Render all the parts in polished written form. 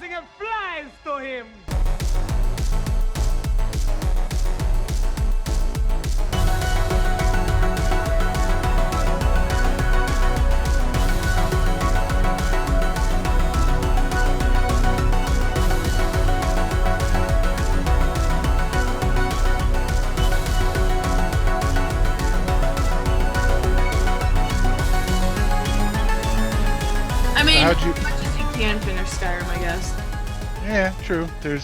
nothing applies to him. I mean, as much as you can finish Skyrim, I guess. Yeah, true. There's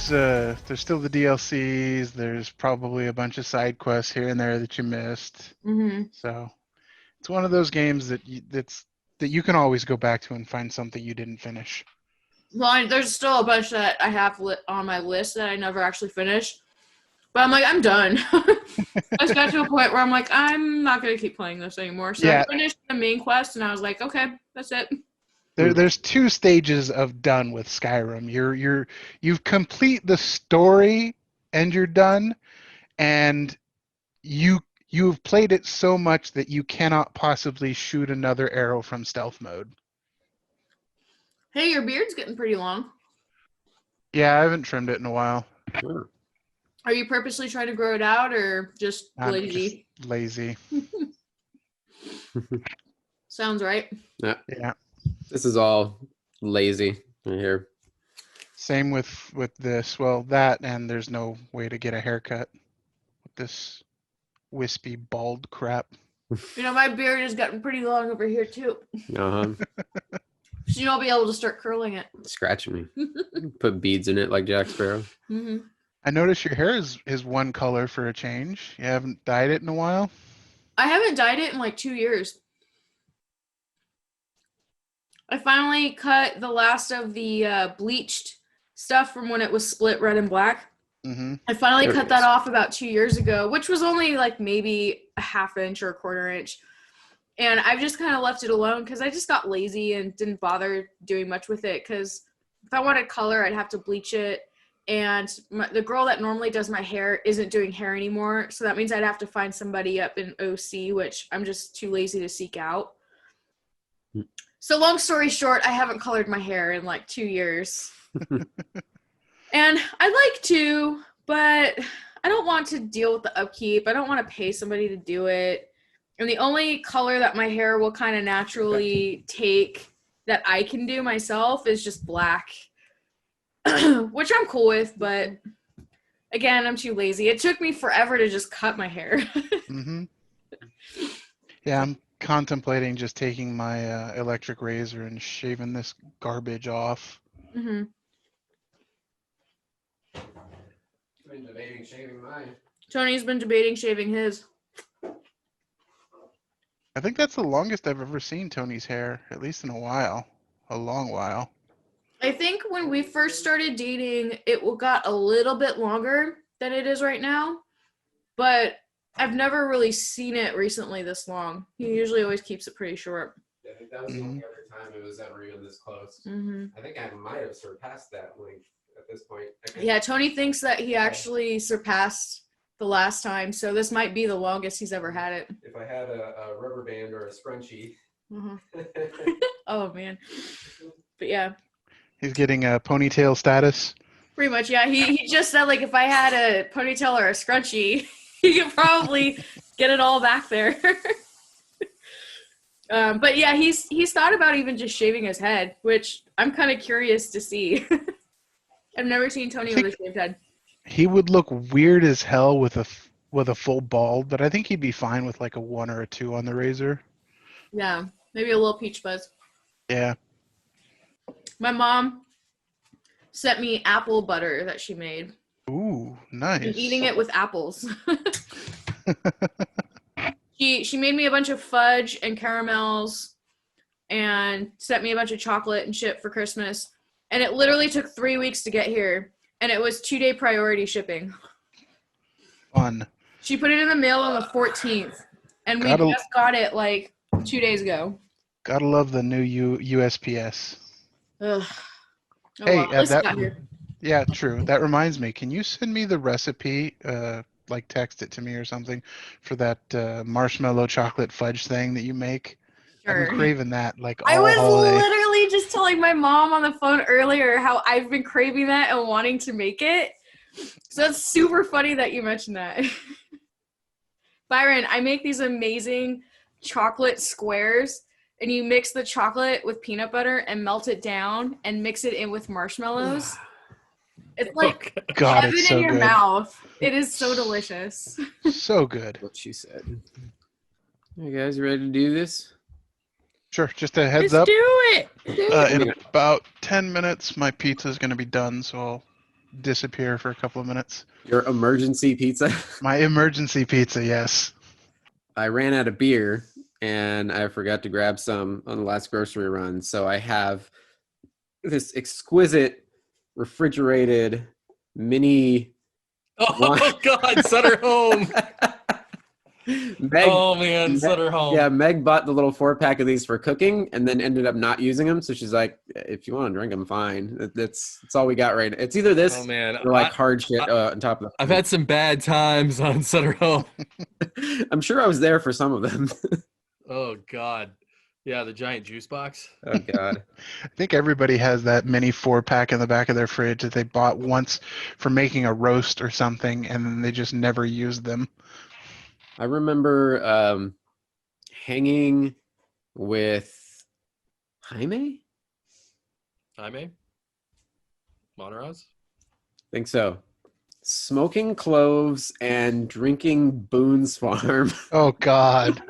still the DLCs. There's probably a bunch of side quests here and there that you missed. Mm-hmm. So it's one of those games that you can always go back to and find something you didn't finish. Well, there's still a bunch that I have on my list that I never actually finished. But I'm like, I'm done. I just got to a point where I'm like, I'm not going to keep playing this anymore. So Yeah. I finished the main quest, and I was like, okay, that's it. There's two stages of done with Skyrim. You've complete the story and you're done, and you've played it so much that you cannot possibly shoot another arrow from stealth mode. Hey, your beard's getting pretty long. Yeah, I haven't trimmed it in a while. Sure. Are you purposely trying to grow it out, or just I'm lazy? just lazy. Sounds right. Yeah. This is all lazy right here. Same with this. Well, that, and there's no way to get a haircut with this wispy bald crap. You know, my beard has gotten pretty long over here too. Uh-huh. So you'll be able to start curling it. Scratching me. Put beads in it like Jack Sparrow. Mm-hmm. I noticed your hair is one color for a change. You haven't dyed it in a while. I haven't dyed it in like 2 years. I finally cut the last of the bleached stuff from when it was split red and black. Mm-hmm. I finally There it cut that is. off about 2 years ago, which was only like maybe a ½ inch or a $1/4 inch. And I've just kind of left it alone because I just got lazy and didn't bother doing much with it. Because if I wanted color, I'd have to bleach it. And the girl that normally does my hair isn't doing hair anymore. So that means I'd have to find somebody up in OC, which I'm just too lazy to seek out. So long story short, I haven't colored my hair in like 2 years. And I'd like to, but I don't want to deal with the upkeep. I don't want to pay somebody to do it. And the only color that my hair will kind of naturally take that I can do myself is just black, which I'm cool with. But again, I'm too lazy. It took me forever to just cut my hair. Mm-hmm. Yeah, I'm contemplating just taking my electric razor and shaving this garbage off. Mm-hmm. Been debating shaving mine. Tony's been debating shaving his. I think that's the longest I've ever seen Tony's hair, at least in a while. A long while. I think when we first started dating, it got a little bit longer than it is right now, but I've never really seen it recently this long. He usually always keeps it pretty short. Yeah, I think that was the only other time it was ever even this close. Mm-hmm. I think I might have surpassed that length at this point. Yeah, Tony thinks that he actually surpassed the last time, so this might be the longest he's ever had it. If I had a rubber band or a scrunchie. Mm-hmm. Oh, man. But yeah. He's getting a ponytail status. Pretty much, yeah. He just said, like, if I had a ponytail or a scrunchie, he could probably get it all back there. But yeah, he's thought about even just shaving his head, which I'm kind of curious to see. I've never seen Tony with a shaved head. He would look weird as hell with a full bald, but I think he'd be fine with like a 1 or a 2 on the razor. Yeah, maybe a little peach fuzz. Yeah. My mom sent me apple butter that she made. Ooh, nice. I'm eating it with apples. She made me a bunch of fudge and caramels and sent me a bunch of chocolate and shit for Christmas. And it literally took 3 weeks to get here. And it was 2-day priority shipping. Fun. She put it in the mail on the 14th. And we just got it like 2 days ago. Gotta love the new USPS. Ugh. Oh, Hey, well, at least it got here. Yeah, true. That reminds me. Can you send me the recipe, like text it to me or something, for that marshmallow chocolate fudge thing that you make? Sure. I've been craving that like all I was holiday. literally just telling my mom on the phone earlier how I've been craving that and wanting to make it. So it's super funny that you mentioned that. Byron, I make these amazing chocolate squares, and you mix the chocolate with peanut butter and melt it down and mix it in with marshmallows. It's like God, heaven it's so in your good. mouth. It is so delicious. So good. What she said. You guys ready to do this? Sure, just a heads Let's up. do it. In about 10 minutes, my pizza is going to be done, so I'll disappear for a couple of minutes. Your emergency pizza? My emergency pizza, yes. I ran out of beer and I forgot to grab some on the last grocery run. So I have this exquisite refrigerated mini. Oh God, Sutter home. Meg, Oh man, Sutter home. yeah, Meg bought the little 4-pack of these for cooking and then ended up not using them. So she's like, if you want to drink them, fine. That's all we got right now. It's either this Oh man, or like hard shit on top of I've had some bad times on Sutter home. I'm sure I was there for some of them. Oh God, yeah, the giant juice box. Oh God. I think everybody has that mini 4-pack in the back of their fridge that they bought once for making a roast or something, and then they just never used them. I remember hanging with Jaime? Jaime, Monraz. Think so. Smoking cloves and drinking Boone's Farm Oh, God.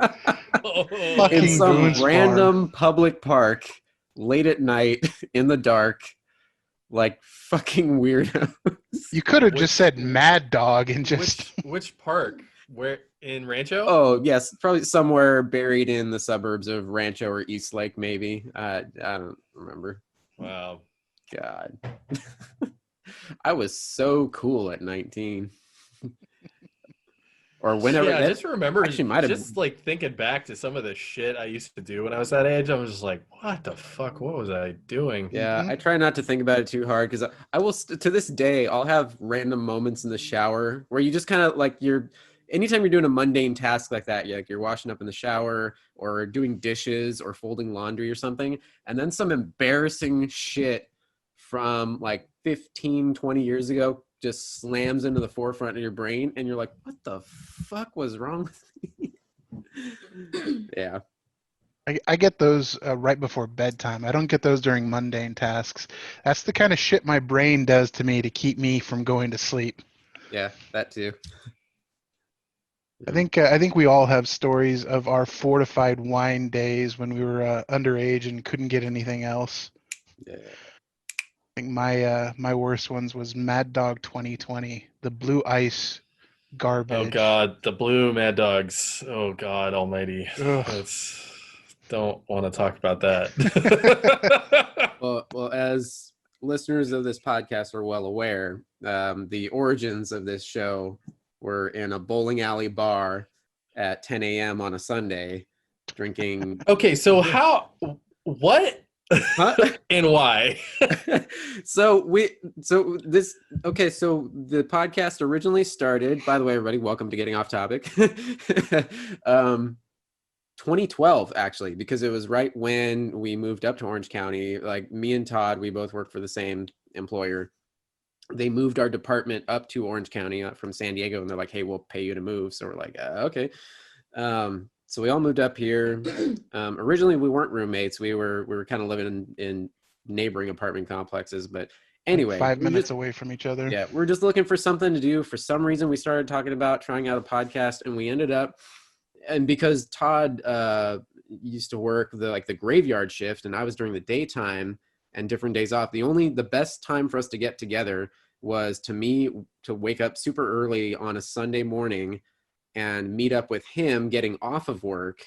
Oh, Fucking in some Boone's random public park late at night in the dark, like fucking weirdo. You could have Which- just said Mad Dog and just... which park? Where in Rancho? Oh yes, probably somewhere buried in the suburbs of Rancho or Eastlake, maybe. I don't remember. Wow. God. I was so cool at 19. Or whenever. Yeah, I just remember actually might have- just like thinking back to some of the shit I used to do when I was that age. I was just like, what the fuck? What was I doing? Yeah, I try not to think about it too hard because I will, to this day, I'll have random moments in the shower where you just kind of like anytime you're doing a mundane task like that, you're washing up in the shower or doing dishes or folding laundry or something, and then some embarrassing shit from like 15, 20 years ago just slams into the forefront of your brain and you're like, what the fuck was wrong with me? Yeah. I get those right before bedtime. I don't get those during mundane tasks. That's the kind of shit my brain does to me to keep me from going to sleep. Yeah, that too. I think we all have stories of our fortified wine days when we were underage and couldn't get anything else. Yeah. I think my worst ones was Mad Dog 2020, the blue ice garbage. Oh God, the blue Mad Dogs. Oh God Almighty. Ugh. Don't want to talk about that. Well, as listeners of this podcast are well aware, the origins of this show were in a bowling alley bar at 10 a.m. on a Sunday, drinking. Okay, so what, Huh? and why? So the podcast originally started. By the way, everybody, welcome to Getting Off Topic. 2012 actually, because it was right when we moved up to Orange County. Like me and Todd, we both worked for the same employer. They moved our department up to Orange County from San Diego, and they're like, hey, we'll pay you to move. So we're like, okay. So we all moved up here. Originally we weren't roommates. We were kind of living in neighboring apartment complexes, but anyway, 5 minutes away from each other. yeah, we're just looking for something to do. For some reason we started talking about trying out a podcast, and we ended up, and because Todd used to work the graveyard shift and I was during the daytime and different days off, the best time for us to get together was to wake up super early on a Sunday morning and meet up with him getting off of work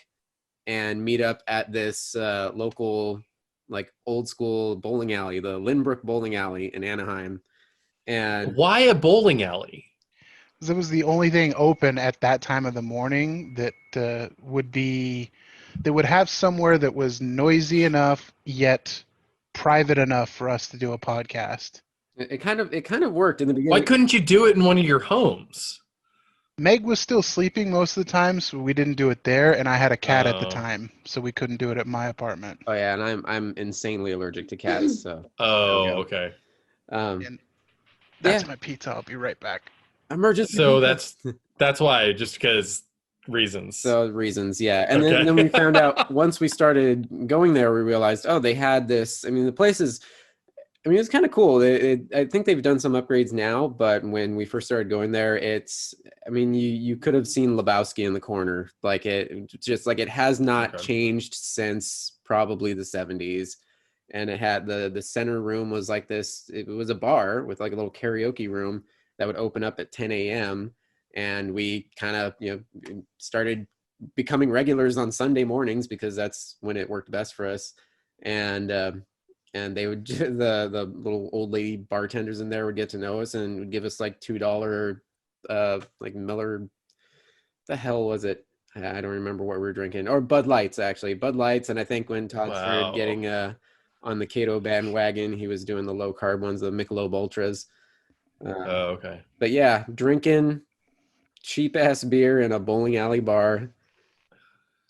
and meet up at this local, like old school bowling alley, the Lynbrook Bowling Alley in Anaheim. And Why a bowling alley? It was the only thing open at that time of the morning that would have somewhere that was noisy enough yet private enough for us to do a podcast. it kind of worked in the beginning. Why couldn't you do it in one of your homes? Meg was still sleeping most of the time, so we didn't do it there, and I had a cat at the Oh. time, so we couldn't do it at my apartment. Oh yeah, and I'm insanely allergic to cats. So Oh, There we go. okay. And that's Yeah. my pizza. I'll be right back. Emergency. So pizza. that's why, just because reasons. So reasons, yeah. And Okay. then we found out once we started going there, we realized, oh, they had this. I mean, the place is, I mean, it's kind of cool. I think they've done some upgrades now, but when we first started going there, I mean, you could have seen Lebowski in the corner. Like it has not Okay. changed since probably the 70s. And it had the center room was like this. It was a bar with like a little karaoke room that would open up at 10 a.m. And we kind of, started becoming regulars on Sunday mornings because that's when it worked best for us. And they would the little old lady bartenders in there would get to know us and would give us like $2 like Miller, the hell was it? I don't remember what we were drinking, or Bud Lights, actually. Bud Lights. And I think when Todd started getting on the keto bandwagon, he was doing the low carb ones, the Michelob Ultras. Oh, okay. But yeah, drinking cheap ass beer in a bowling alley bar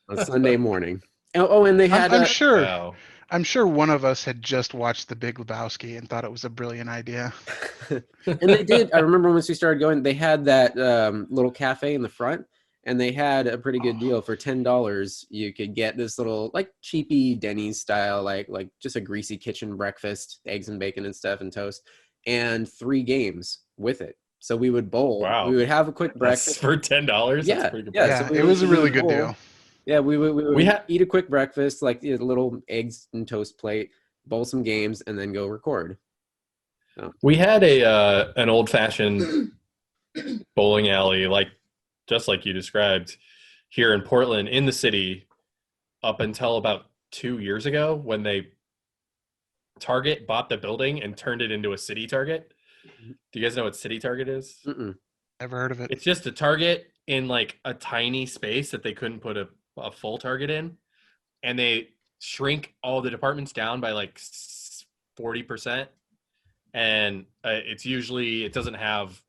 on Sunday morning. And they had I'm sure. Wow. I'm sure one of us had just watched The Big Lebowski and thought it was a brilliant idea. and they did. I remember once we started going, they had that little cafe in the front, and they had a pretty good deal for $10. You could get this little like cheapy Denny's style, like just a greasy kitchen breakfast, eggs and bacon and stuff and toast, and 3 games with it. So we would bowl. Wow. We would have a quick That's breakfast. for $10. Yeah, That's pretty good. yeah. Yeah, So it was a we really would good bowl. deal. Yeah, we would had- eat a quick breakfast, like a little eggs and toast plate, bowl some games, and then go record. We had an old fashioned bowling alley, just like you described, here in Portland, in the city, up until about 2 years ago, when Target bought the building and turned it into a city Target. Do you guys know what city Target is? Mm-mm. Never heard of it. It's just a Target in like a tiny space that they couldn't put a full Target in, and they shrink all the departments down by like 40%. And it doesn't have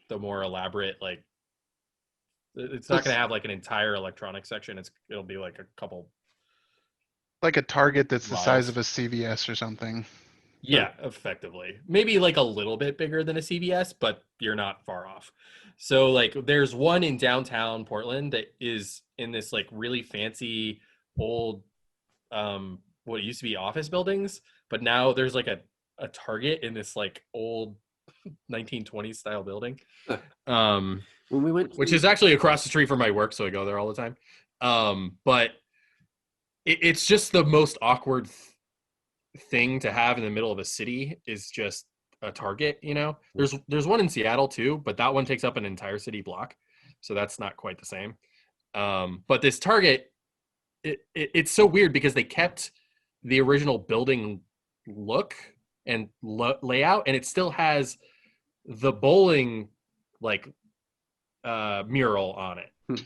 the more elaborate, like, it's not going to have like an entire electronic section. It'll be like a couple. Like a Target that's the size Miles. of a CVS or something. Yeah, effectively. Maybe like a little bit bigger than a CVS, but you're not far off. So like there's one in downtown Portland that is in this like really fancy old what used to be office buildings, but now there's like a Target in this like old 1920s style building. When we went, Which is actually across the street from my work, so I go there all the time. But it's just the most awkward thing to have in the middle of a city is just a Target. There's one in Seattle too, but that one takes up an entire city block, so that's not quite the same. But this Target, it's so weird because they kept the original building look and layout, and it still has the bowling like mural on it.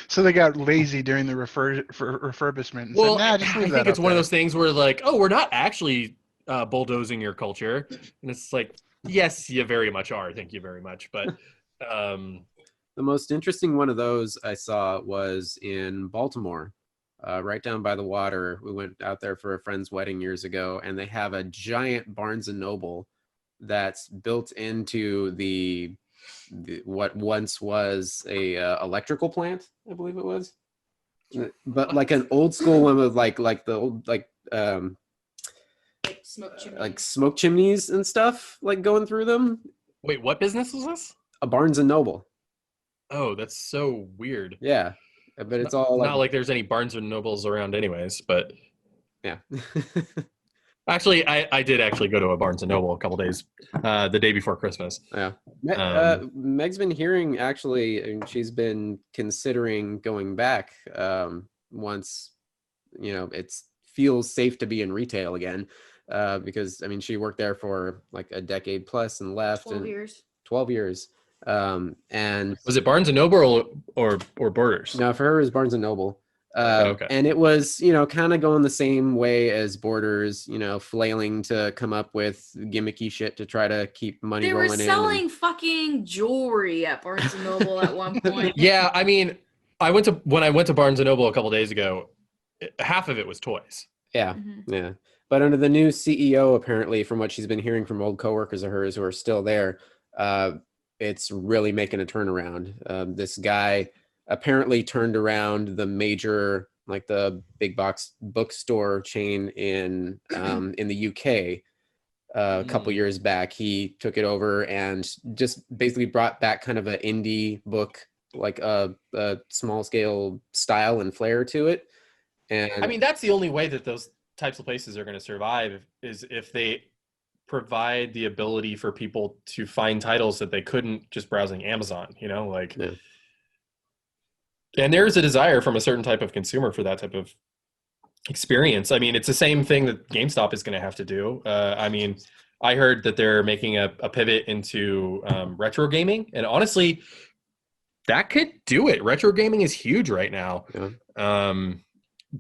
So they got lazy during the refurbishment and Well, said, nah, just leave I that think it's up one of there." those things where like, oh, we're not actually bulldozing your culture, and it's like, yes, you very much are. Thank you very much, but the most interesting one of those I saw was in Baltimore, right down by the water. We went out there for a friend's wedding years ago, and they have a giant Barnes and Noble that's built into the what once was a electrical plant, I believe it was, but like an old school one with like the old like smoke chimneys and stuff like going through them. wait, what business was this? A Barnes and Noble. Oh, that's so weird. Yeah, but it's all not like there's any Barnes and Nobles around anyways, but yeah. actually I did actually go to a Barnes and Noble a couple days the day before Christmas. Yeah. Meg's been hearing, actually, and she's been considering going back once it feels safe to be in retail again, because I mean she worked there for like a decade plus and left. 12 years. 12 years. And Was it Barnes and Noble or Borders? no, for her it was Barnes and Noble. Okay. And it was, kind of going the same way as Borders, flailing to come up with gimmicky shit to try to keep money They were rolling in. selling fucking jewelry at Barnes and Noble at one point. Yeah, I mean, when I went to Barnes and Noble a couple days ago, half of it was toys. Yeah, Mhm. yeah. But under the new CEO, apparently, from what she's been hearing from old coworkers of hers who are still there, it's really making a turnaround. This guy apparently turned around the major, like the big box bookstore chain in the UK a couple years back. He took it over and just basically brought back kind of an indie book, like a small scale style and flair to it. And I mean, that's the only way that those types of places are going to survive is if they provide the ability for people to find titles that they couldn't just browsing Amazon, like. Yeah. And there's a desire from a certain type of consumer for that type of experience. I mean, it's the same thing that GameStop is going to have to do. I mean, I heard that they're making a pivot into retro gaming, and honestly, that could do it. Retro gaming is huge right now. Yeah.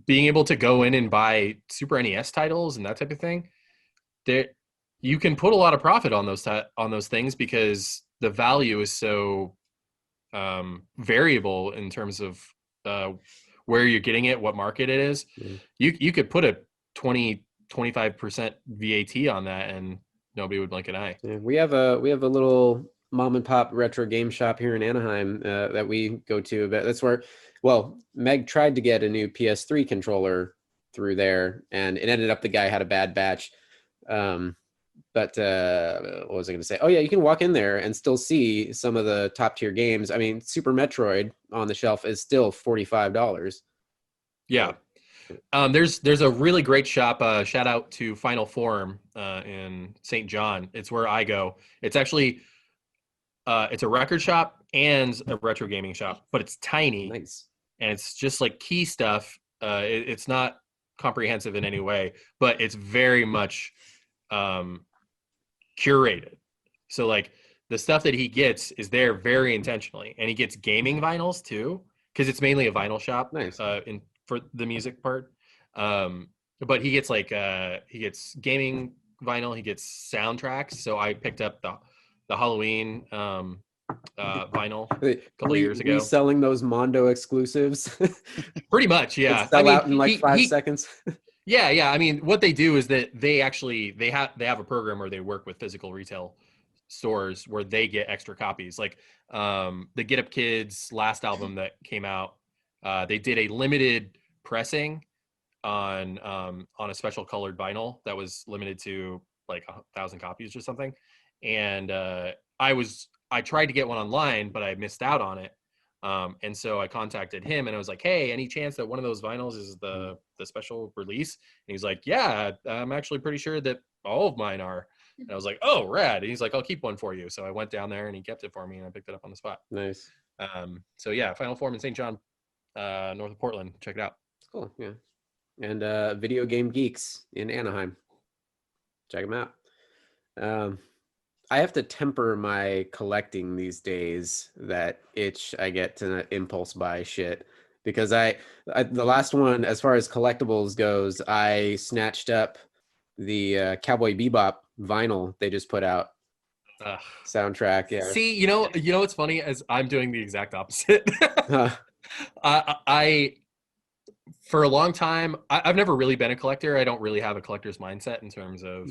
Being able to go in and buy Super NES titles and that type of thing, you can put a lot of profit on those things because the value is so variable in terms of where you're getting it, what market it is. Mm. You could put a 25% VAT on that and nobody would blink an eye. Yeah, we have a little mom and pop retro game shop here in Anaheim that we go to. But that's where, Meg tried to get a new PS3 controller through there, and it ended up the guy had a bad batch. But what was I going to say? Oh yeah, you can walk in there and still see some of the top tier games. I mean, Super Metroid on the shelf is still $45. Yeah. There's a really great shop. Shout out to Final Form in St. John. It's where I go. It's actually it's a record shop and a retro gaming shop, but it's tiny. Nice. And it's just like key stuff. It's not comprehensive in any way, but it's very much curated. So like the stuff that he gets is there very intentionally, and he gets gaming vinyls too, because it's mainly a vinyl shop. Nice. For the music part. But he gets he gets gaming vinyl, he gets soundtracks. So I picked up the Halloween vinyl a couple of years ago. Selling those Mondo exclusives. Pretty much, yeah. Sell out in like 5 seconds. Yeah. I mean, what they do is that they have a program where they work with physical retail stores where they get extra copies. Like the Get Up Kids last album that came out, they did a limited pressing on a special colored vinyl that was limited to like 1,000 copies or something. And I tried to get one online, but I missed out on it. And so I contacted him and I was like, hey, any chance that one of those vinyls is the special release? And he's like, yeah, I'm actually pretty sure that all of mine are. And I was like, oh, rad. And he's like, I'll keep one for you. So I went down there and he kept it for me and I picked it up on the spot. Nice. So yeah, Final Form in St. John, north of Portland. Check it out. Cool. Yeah. And Video Game Geeks in Anaheim. Check them out. I have to temper my collecting these days, that itch I get to impulse buy shit, because I the last one, as far as collectibles goes, I snatched up the Cowboy Bebop vinyl they just put out. Soundtrack. Yeah. See, you know what's funny, as I'm doing the exact opposite. I for a long time, I've never really been a collector. I don't really have a collector's mindset in terms of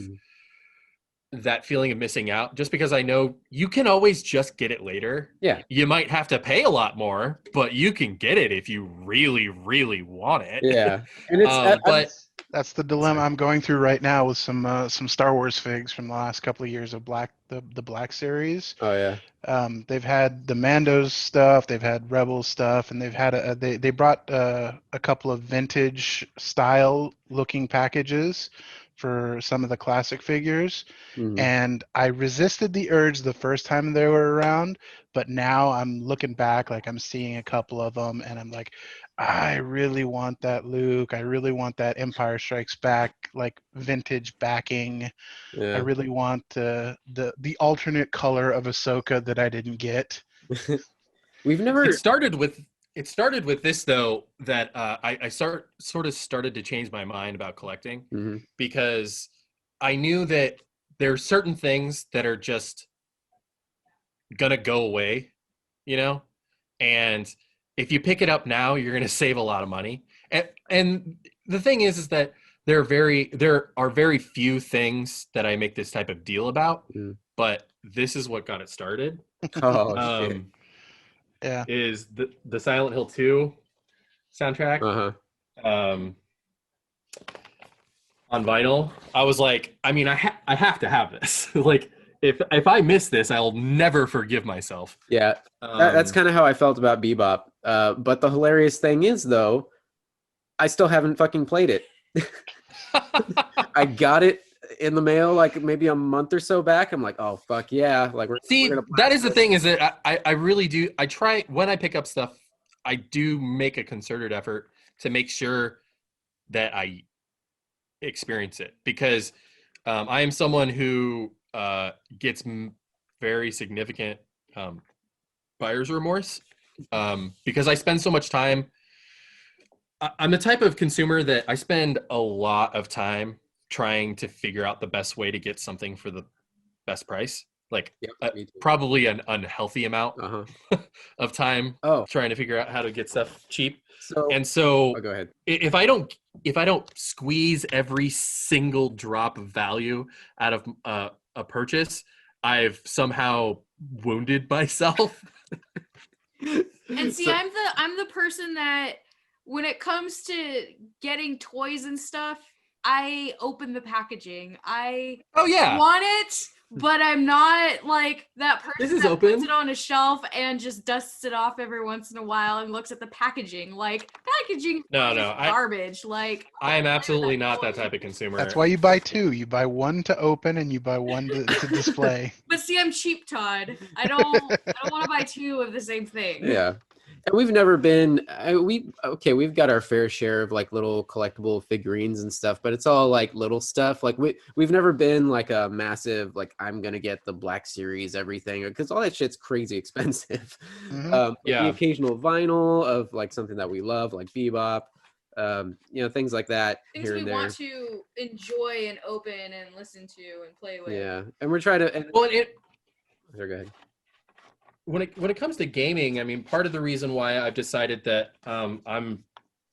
that feeling of missing out, just because I know you can always just get it later. Yeah. You might have to pay a lot more, but you can get it if you really, really want it. Yeah. And it's that's the dilemma I'm going through right now with some Star Wars figs from the last couple of years of the Black series. Oh yeah. They've had the Mando's stuff, they've had Rebels stuff, and they've had they brought a couple of vintage style looking packages for some of the classic figures. And I resisted the urge the first time they were around, but now I'm looking back, like I'm seeing a couple of them and I'm like, I really want that Luke, I really want that Empire Strikes Back like vintage backing. Yeah. I really want the alternate color of Ahsoka that I didn't get. We've never It started with it started with this though, that I sort of started to change my mind about collecting Hmm. because I knew that there are certain things that are just gonna go away, you know, and if you pick it up now, you're gonna save a lot of money. And the thing is that there are very few things that I make this type of deal about, Mm. but this is what got it started. Oh shit. Yeah. Is the Silent Hill 2 soundtrack um, on vinyl. I was like, I mean, I have to have this. Like, if I miss this, I'll never forgive myself. Yeah, that's kind of how I felt about Bebop. But the hilarious thing is, though, I still haven't fucking played it. I got it in the mail like maybe a month or so back. I'm like, oh fuck yeah! Like we're See, gonna that is the thing, is that I really do. I try when I pick up stuff. I do make a concerted effort to make sure that I experience it, because I am someone who gets very significant buyer's remorse because I spend so much time. I'm the type of consumer that I spend a lot of time trying to figure out the best way to get something for the best price. Like Yep, me too. probably an unhealthy amount of time Oh, trying to figure out how to get stuff cheap. so And so go ahead. if I don't squeeze every single drop of value out of a purchase, I've somehow wounded myself. And see, So- I'm the person that when it comes to getting toys and stuff, I open the packaging. I Oh yeah. want it, but I'm not like that person This is that open. puts it on a shelf and just dusts it off every once in a while and looks at the packaging. Like packaging No, is no, garbage. Like I am absolutely not that type of consumer. That's why you buy two. You buy one to open and you buy one to display. But see, I'm cheap, Todd. I don't want to buy two of the same thing. Yeah. And we've never been we've got our fair share of like little collectible figurines and stuff, but it's all like little stuff. Like we've never been like a massive like I'm gonna get the Black Series everything, because all that shit's crazy expensive. Mhm. The occasional vinyl of like something that we love, like Bebop, things like that Things here we and there. want to enjoy and open and listen to and play with. Yeah, and we're trying to. Well, Sorry, go ahead. when it comes to gaming, I mean, part of the reason why I've decided that I'm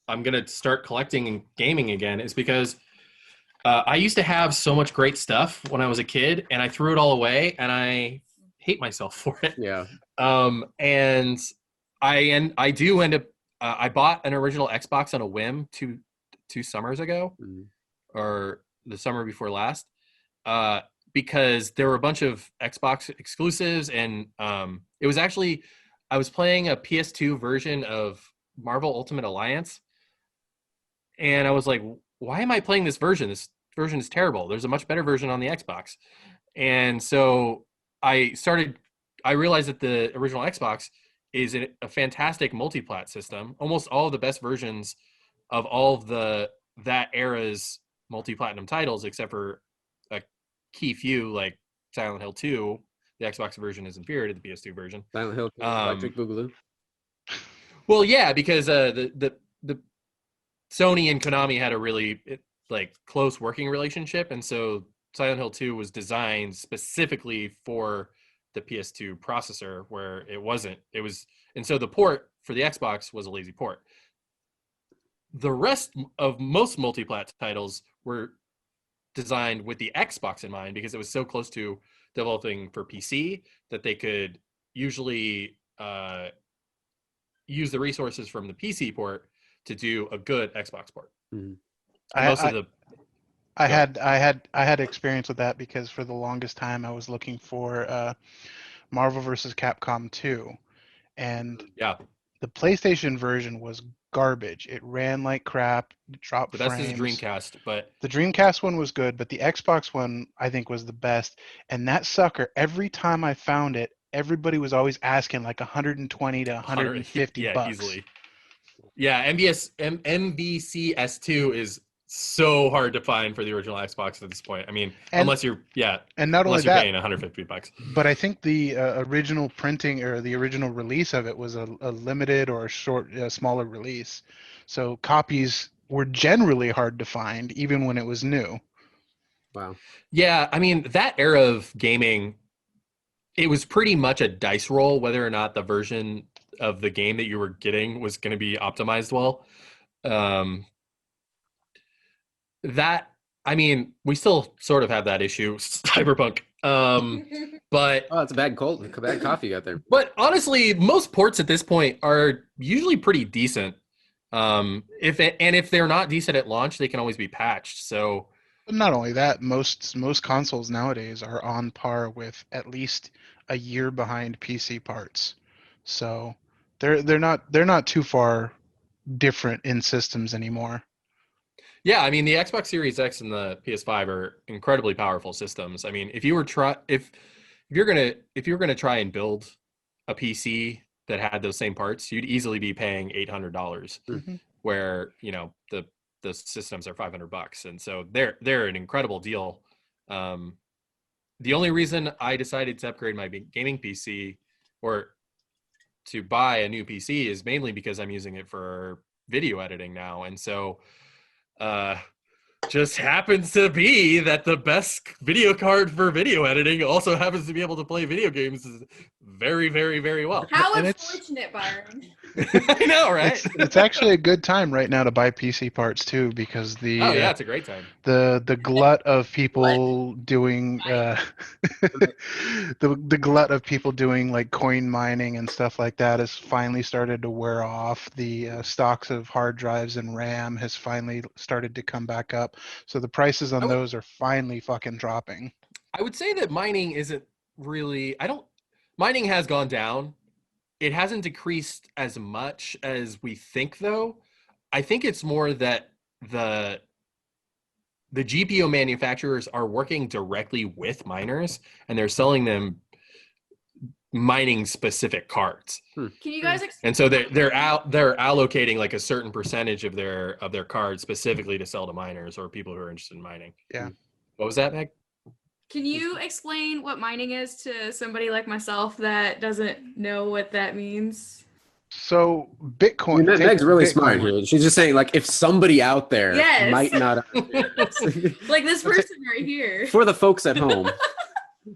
gonna start collecting and gaming again is because I used to have so much great stuff when I was a kid, and I threw it all away, and I hate myself for it. Yeah. And I do end up. I bought an original Xbox on a whim two summers ago, or the summer before last, because there were a bunch of Xbox exclusives, and it was actually I was playing a PS2 version of Marvel Ultimate Alliance, and I was like, why am I playing this version? This version is terrible. There's a much better version on the Xbox. And so I realized that the original Xbox is a fantastic multi-plat system. Almost all of the best versions of all of that era's multi-platinum titles, except for a key few like Silent Hill 2, the Xbox version is inferior to the PS2 version. Silent Hill, Electric Boogaloo. Well, yeah, because the Sony and Konami had a really close working relationship, and so Silent Hill 2 was designed specifically for the PS2 processor, where it wasn't. It was, and so the port for the Xbox was a lazy port. The rest of most multi-plat titles were designed with the Xbox in mind, because it was so close to developing for PC that they could usually use the resources from the PC port to do a good Xbox port. Mm-hmm. I had experience with that, because for the longest time I was looking for Marvel vs. Capcom 2, and yeah, the PlayStation version was garbage. It ran like crap, dropped the best frames. is Dreamcast, but The Dreamcast one was good, but the Xbox one I think was the best. And that sucker, every time I found it, everybody was always asking like 120 to 150 yeah, bucks. easily. Yeah, MVCS2 is so hard to find for the original Xbox at this point. I mean, And- unless you're And not only unless you're that, paying $150. but I think the original printing or the original release of it was a limited or a short, smaller release. So copies were generally hard to find, even when it was new. Wow. Yeah, I mean, that era of gaming, it was pretty much a dice roll whether or not the version of the game that you were getting was going to be optimized well. I mean, we still sort of have that issue, Cyberpunk. But Oh, it's a bad coffee you got there. But honestly, most ports at this point are usually pretty decent. If they're not decent at launch, they can always be patched. So But not only that, most consoles nowadays are on par with at least a year behind PC parts. So they're not too far different in systems anymore. yeah, I mean, the Xbox Series X and the PS5 are incredibly powerful systems. I mean, if you're gonna try and build a PC that had those same parts, you'd easily be paying $800, Mhm. where the systems are $500, and so they're an incredible deal. The only reason I decided to upgrade my gaming PC or to buy a new PC is mainly because I'm using it for video editing now, and so just happens to be that the best video card for video editing also happens to be able to play video games very, very, very well. How And unfortunate, Byron. I know, right? It's actually a good time right now to buy PC parts too, because Oh yeah, it's a great time. the glut of people doing the glut of people doing like coin mining and stuff like that has finally started to wear off. The stocks of hard drives and RAM has finally started to come back up, so the prices on those are finally fucking dropping. I would say that mining isn't really. Mining has gone down. It hasn't decreased as much as we think, though. I think it's more that the GPU manufacturers are working directly with miners, and they're selling them mining specific cards. Can you guys And so they're allocating like a certain percentage of their cards specifically to sell to miners or people who are interested in mining. Yeah. What was that, Meg? Can you explain what mining is to somebody like myself that doesn't know what that means? So Bitcoin. I mean, Meg's really Bitcoin. smart here. She's just saying, like, if somebody out there Yes. might not, Like this person right here. for the folks at home.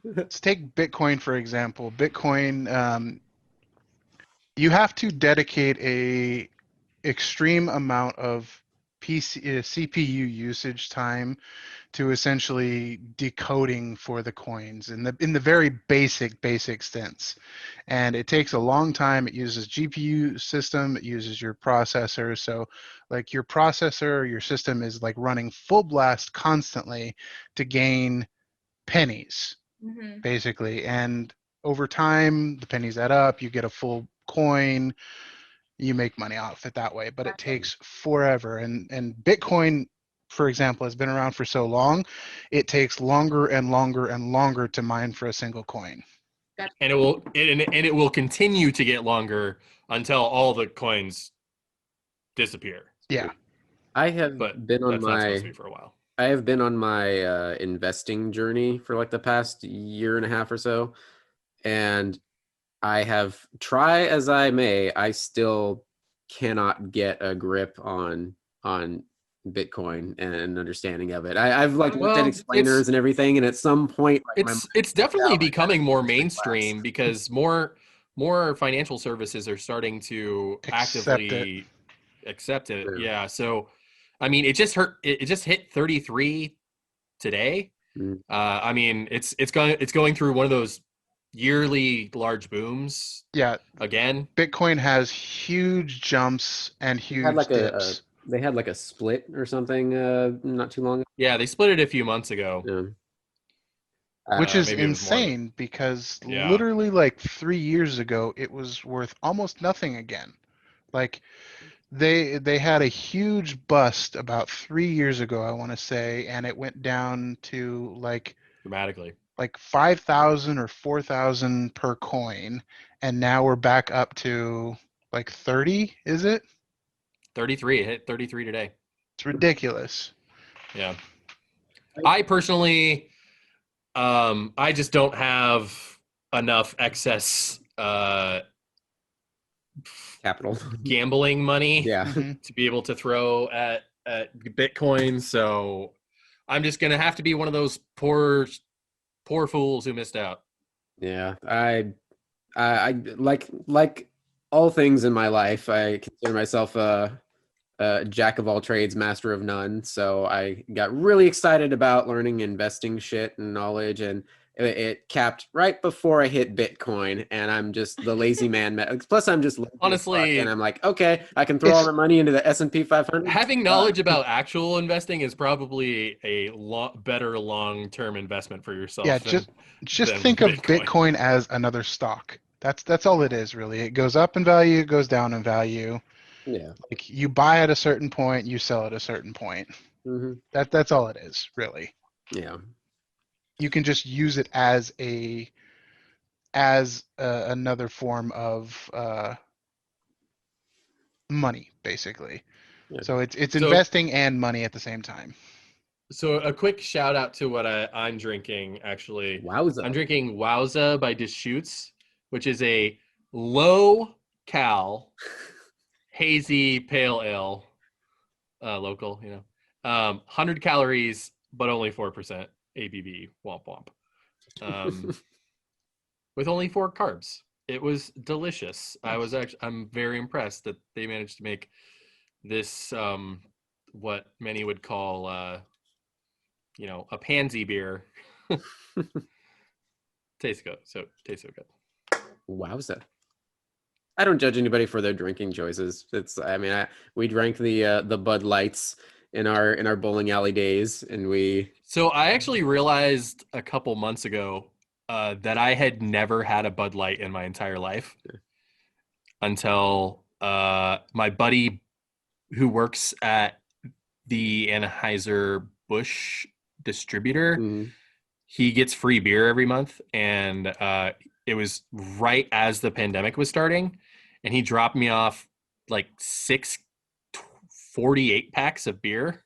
Let's take Bitcoin for example. Bitcoin, you have to dedicate a extreme amount of CPU usage time to essentially decoding for the coins in the very basic sense, and it takes a long time. It uses GPU system, it uses your processor, so like your processor or your system is like running full blast constantly to gain pennies basically, and over time the pennies add up, you get a full coin, you make money off it that way, but it takes forever. And Bitcoin, for example, has been around for so long, it takes longer and longer and longer to mine for a single coin. And it will continue to get longer until all the coins disappear. Yeah. I have But been on that's not supposed to my be for a while. I have been on my investing journey for like the past year and a half or so, and I have try as I may, I still cannot get a grip on Bitcoin and an understanding of it. I've like looked at Well, explainers and everything, and at some point, like, It's definitely like, becoming more really mainstream because more financial services are starting to actively accept it. True. Yeah. So, I mean, it just hit 33 today. Mm. I mean, it's going through one of those yearly large booms. Yeah. Again, Bitcoin has huge jumps and huge had like dips. they had like a split or something not too long ago. yeah, they split it a few months ago. Yeah. Which is maybe it was more than- insane because Yeah. literally like 3 years ago it was worth almost nothing again. Like they had a huge bust about 3 years ago, I want to say, and it went down to like dramatically. 5,000 or 4,000 per coin, and now we're back up to like 30, is it? 33. It hit 33 today. It's ridiculous. Yeah. I personally, I just don't have enough excess Capital. gambling money Yeah. Mhm. to be able to throw at Bitcoin. So I'm just gonna have to be one of those poor fools who missed out. Yeah. I like all things in my life. I consider myself a jack of all trades, master of none. So I got really excited about learning investing shit and knowledge, and it capped right before I hit Bitcoin. And I'm just the lazy man. Plus, I'm just lazy as fuck, Honestly, and I'm like, okay, I can throw all It's- my money into the S&P 500. having knowledge about actual investing is probably a better long-term investment for yourself. Yeah, than just than think of Bitcoin. Bitcoin as another stock. That's all it is, really. It goes up in value, it goes down in value. Yeah. Like you buy at a certain point, you sell at a certain point. Hmm. That's all it is, really. Yeah. You can just use it as another form of money, basically. Yeah. So it's So- investing and money at the same time. So a quick shout out to what I'm drinking. Actually, Wowza. I'm drinking Wowza by Deschutes, which is a low cal hazy pale ale, local. 100 calories, but only 4% ABV. Womp womp. With only 4 carbs. It was delicious. I'm very impressed that they managed to make this what many would call a pansy beer. Tastes so good. Wowza. I don't judge anybody for their drinking choices. We drank the Bud Lights in our bowling alley days, and we. So I actually realized a couple months ago that I had never had a Bud Light in my entire life until my buddy who works at the Anheuser-Busch distributor, Mhm. he gets free beer every month, and it was right as the pandemic was starting, and he dropped me off like 6 48 packs of beer.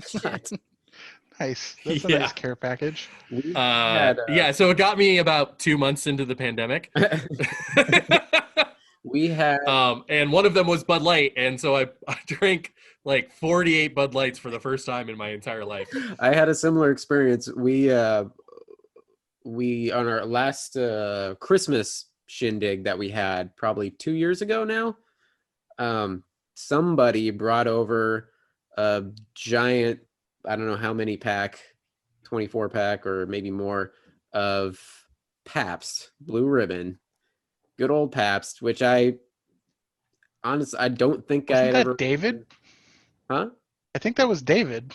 Shit. Nice. That's a Yeah. nice care package. We had, Yeah, so it got me about 2 months into the pandemic. we had And one of them was Bud Light, and so I drank like 48 Bud Lights for the first time in my entire life. I had a similar experience. We on our last Christmas shindig that we had probably 2 years ago now, somebody brought over a giant, I don't know how many pack, 24 pack or maybe more of Pabst Blue Ribbon, good old Pabst, which I don't think I Wasn't had that ever. David? Huh? I think that was David.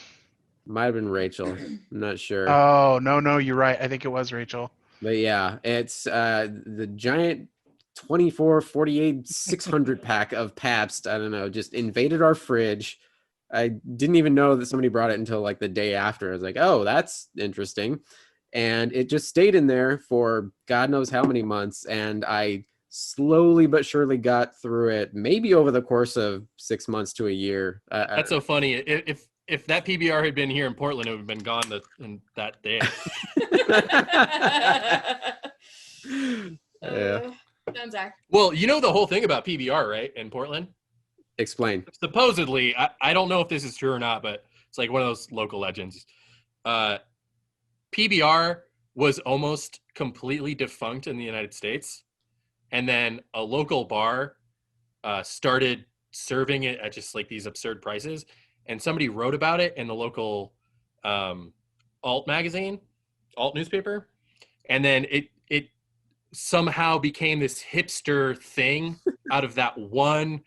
Might have been Rachel. I'm not sure. Oh, no, you're right. I think it was Rachel. But yeah, it's the giant 24, 48, 600 pack of Pabst. I don't know, just invaded our fridge. I didn't even know that somebody brought it until like the day after. I was like, oh, that's interesting. And it just stayed in there for God knows how many months. And I slowly but surely got through it, maybe over the course of 6 months to a year. That's so funny. If that PBR had been here in Portland, it would have been gone in that day. Yeah. Done, Zach. Well, you know the whole thing about PBR, right? In Portland, Explain. supposedly, I don't know if this is true or not, but it's like one of those local legends. PBR was almost completely defunct in the United States, and then a local bar started serving it at just like these absurd prices, and somebody wrote about it in the local alt magazine, alt newspaper, and then it somehow became this hipster thing out of that one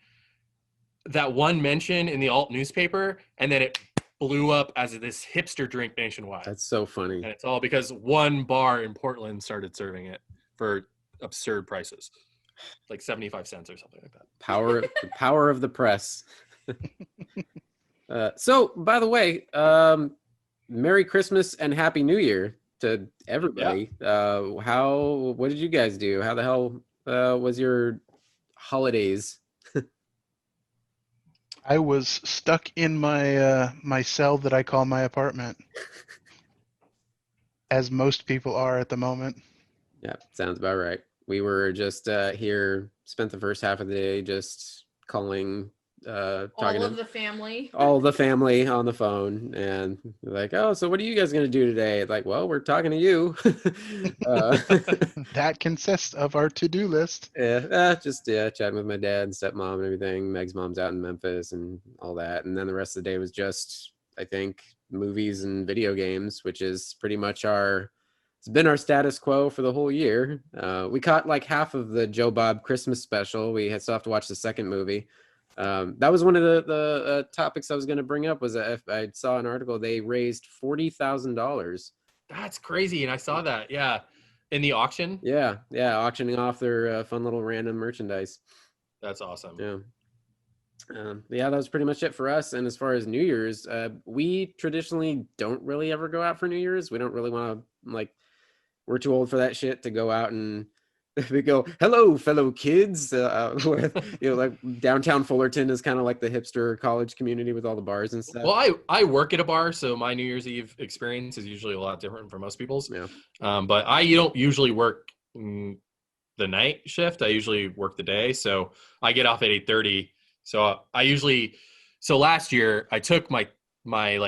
mention in the alt newspaper, and then it blew up as this hipster drink nationwide. That's so funny. And it's all because one bar in Portland started serving it for absurd prices, like 75 cents or something like that. The power of the press. So, by the way, Merry Christmas and Happy New Year to everybody. What did you guys do? How the hell was your holidays? I was stuck in my my cell that I call my apartment, as most people are at the moment. Yeah, sounds about right. We were just here, spent the first half of the day just calling, talking All to of the family. all the family on the phone, and like, oh, so what are you guys gonna do today? Like, well, we're talking to you. uh, That consists of our to-do list. just chatting with my dad and stepmom and everything. Meg's mom's out in Memphis and all that, and then the rest of the day was just, I think, movies and video games, which is pretty much it's been our status quo for the whole year. We caught like half of the Joe Bob Christmas special. Still have to watch the second movie. That was one of the topics I was going to bring up. Was that if I saw an article, they raised $40,000. That's crazy, and I saw that. Yeah, in the auction. Yeah, auctioning off their fun little random merchandise. That's awesome. Yeah. That was pretty much it for us. And as far as New Year's, we traditionally don't really ever go out for New Year's. We don't really want to, we're too old for that shit to go out and we go, hello, fellow kids. Downtown Fullerton is kind of like the hipster college community with all the bars and stuff. Well, I work at a bar, so my New Year's Eve experience is usually a lot different from most people's. Yeah. But I don't usually work the night shift. I usually work the day, so I get off at 8:30. So so last year I took my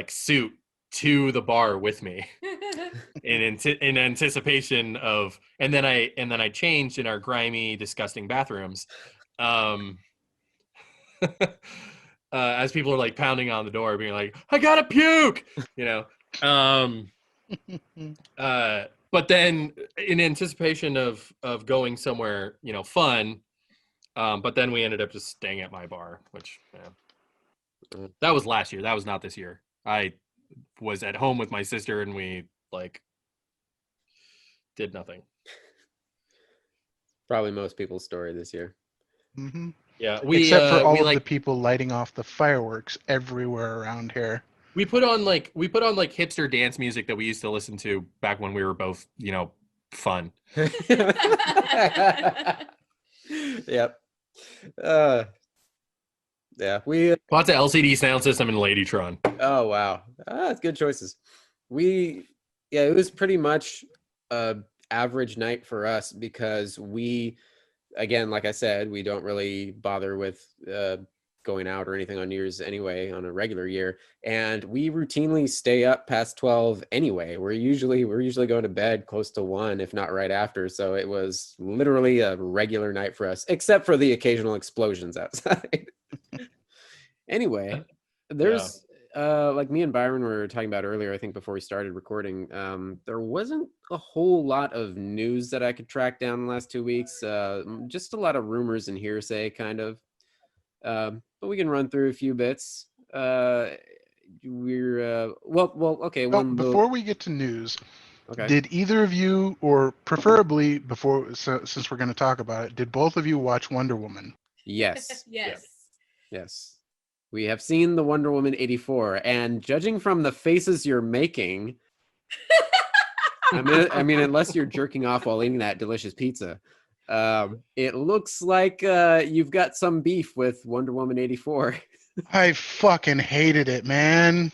suit to the bar with me in anticipation of, and then I changed in our grimy, disgusting bathrooms. As people are like pounding on the door, being like, "I gotta puke," But then, in anticipation of going somewhere, fun, but then we ended up just staying at my bar, which that was last year. That was not this year. I was at home with my sister, and we did nothing. Probably most people's story this year. Mm-hmm. Yeah, except for all of the people lighting off the fireworks everywhere around here. We put on hipster dance music that we used to listen to back when we were both, fun. Yep. We lots of LCD sound system and Ladytron. Oh wow, that's good choices. It was pretty much a average night for us because again, like I said, we don't really bother with going out or anything on New Year's anyway on a regular year, and we routinely stay up past 12 anyway. We're usually going to bed close to 1, if not right after. So it was literally a regular night for us, except for the occasional explosions outside. Anyway, there's like me and Byron were talking about earlier, I think before we started recording, there wasn't a whole lot of news that I could track down in the last 2 weeks. Just a lot of rumors and hearsay kind of. But we can run through a few bits. Okay. Before we get to news, okay. Did either of you, or preferably since we're going to talk about it, did both of you watch Wonder Woman? Yes. Yes. We have seen the Wonder Woman 84, and judging from the faces you're making, I mean, unless you're jerking off while eating that delicious pizza, it looks like you've got some beef with Wonder Woman 84. I fucking hated it, man.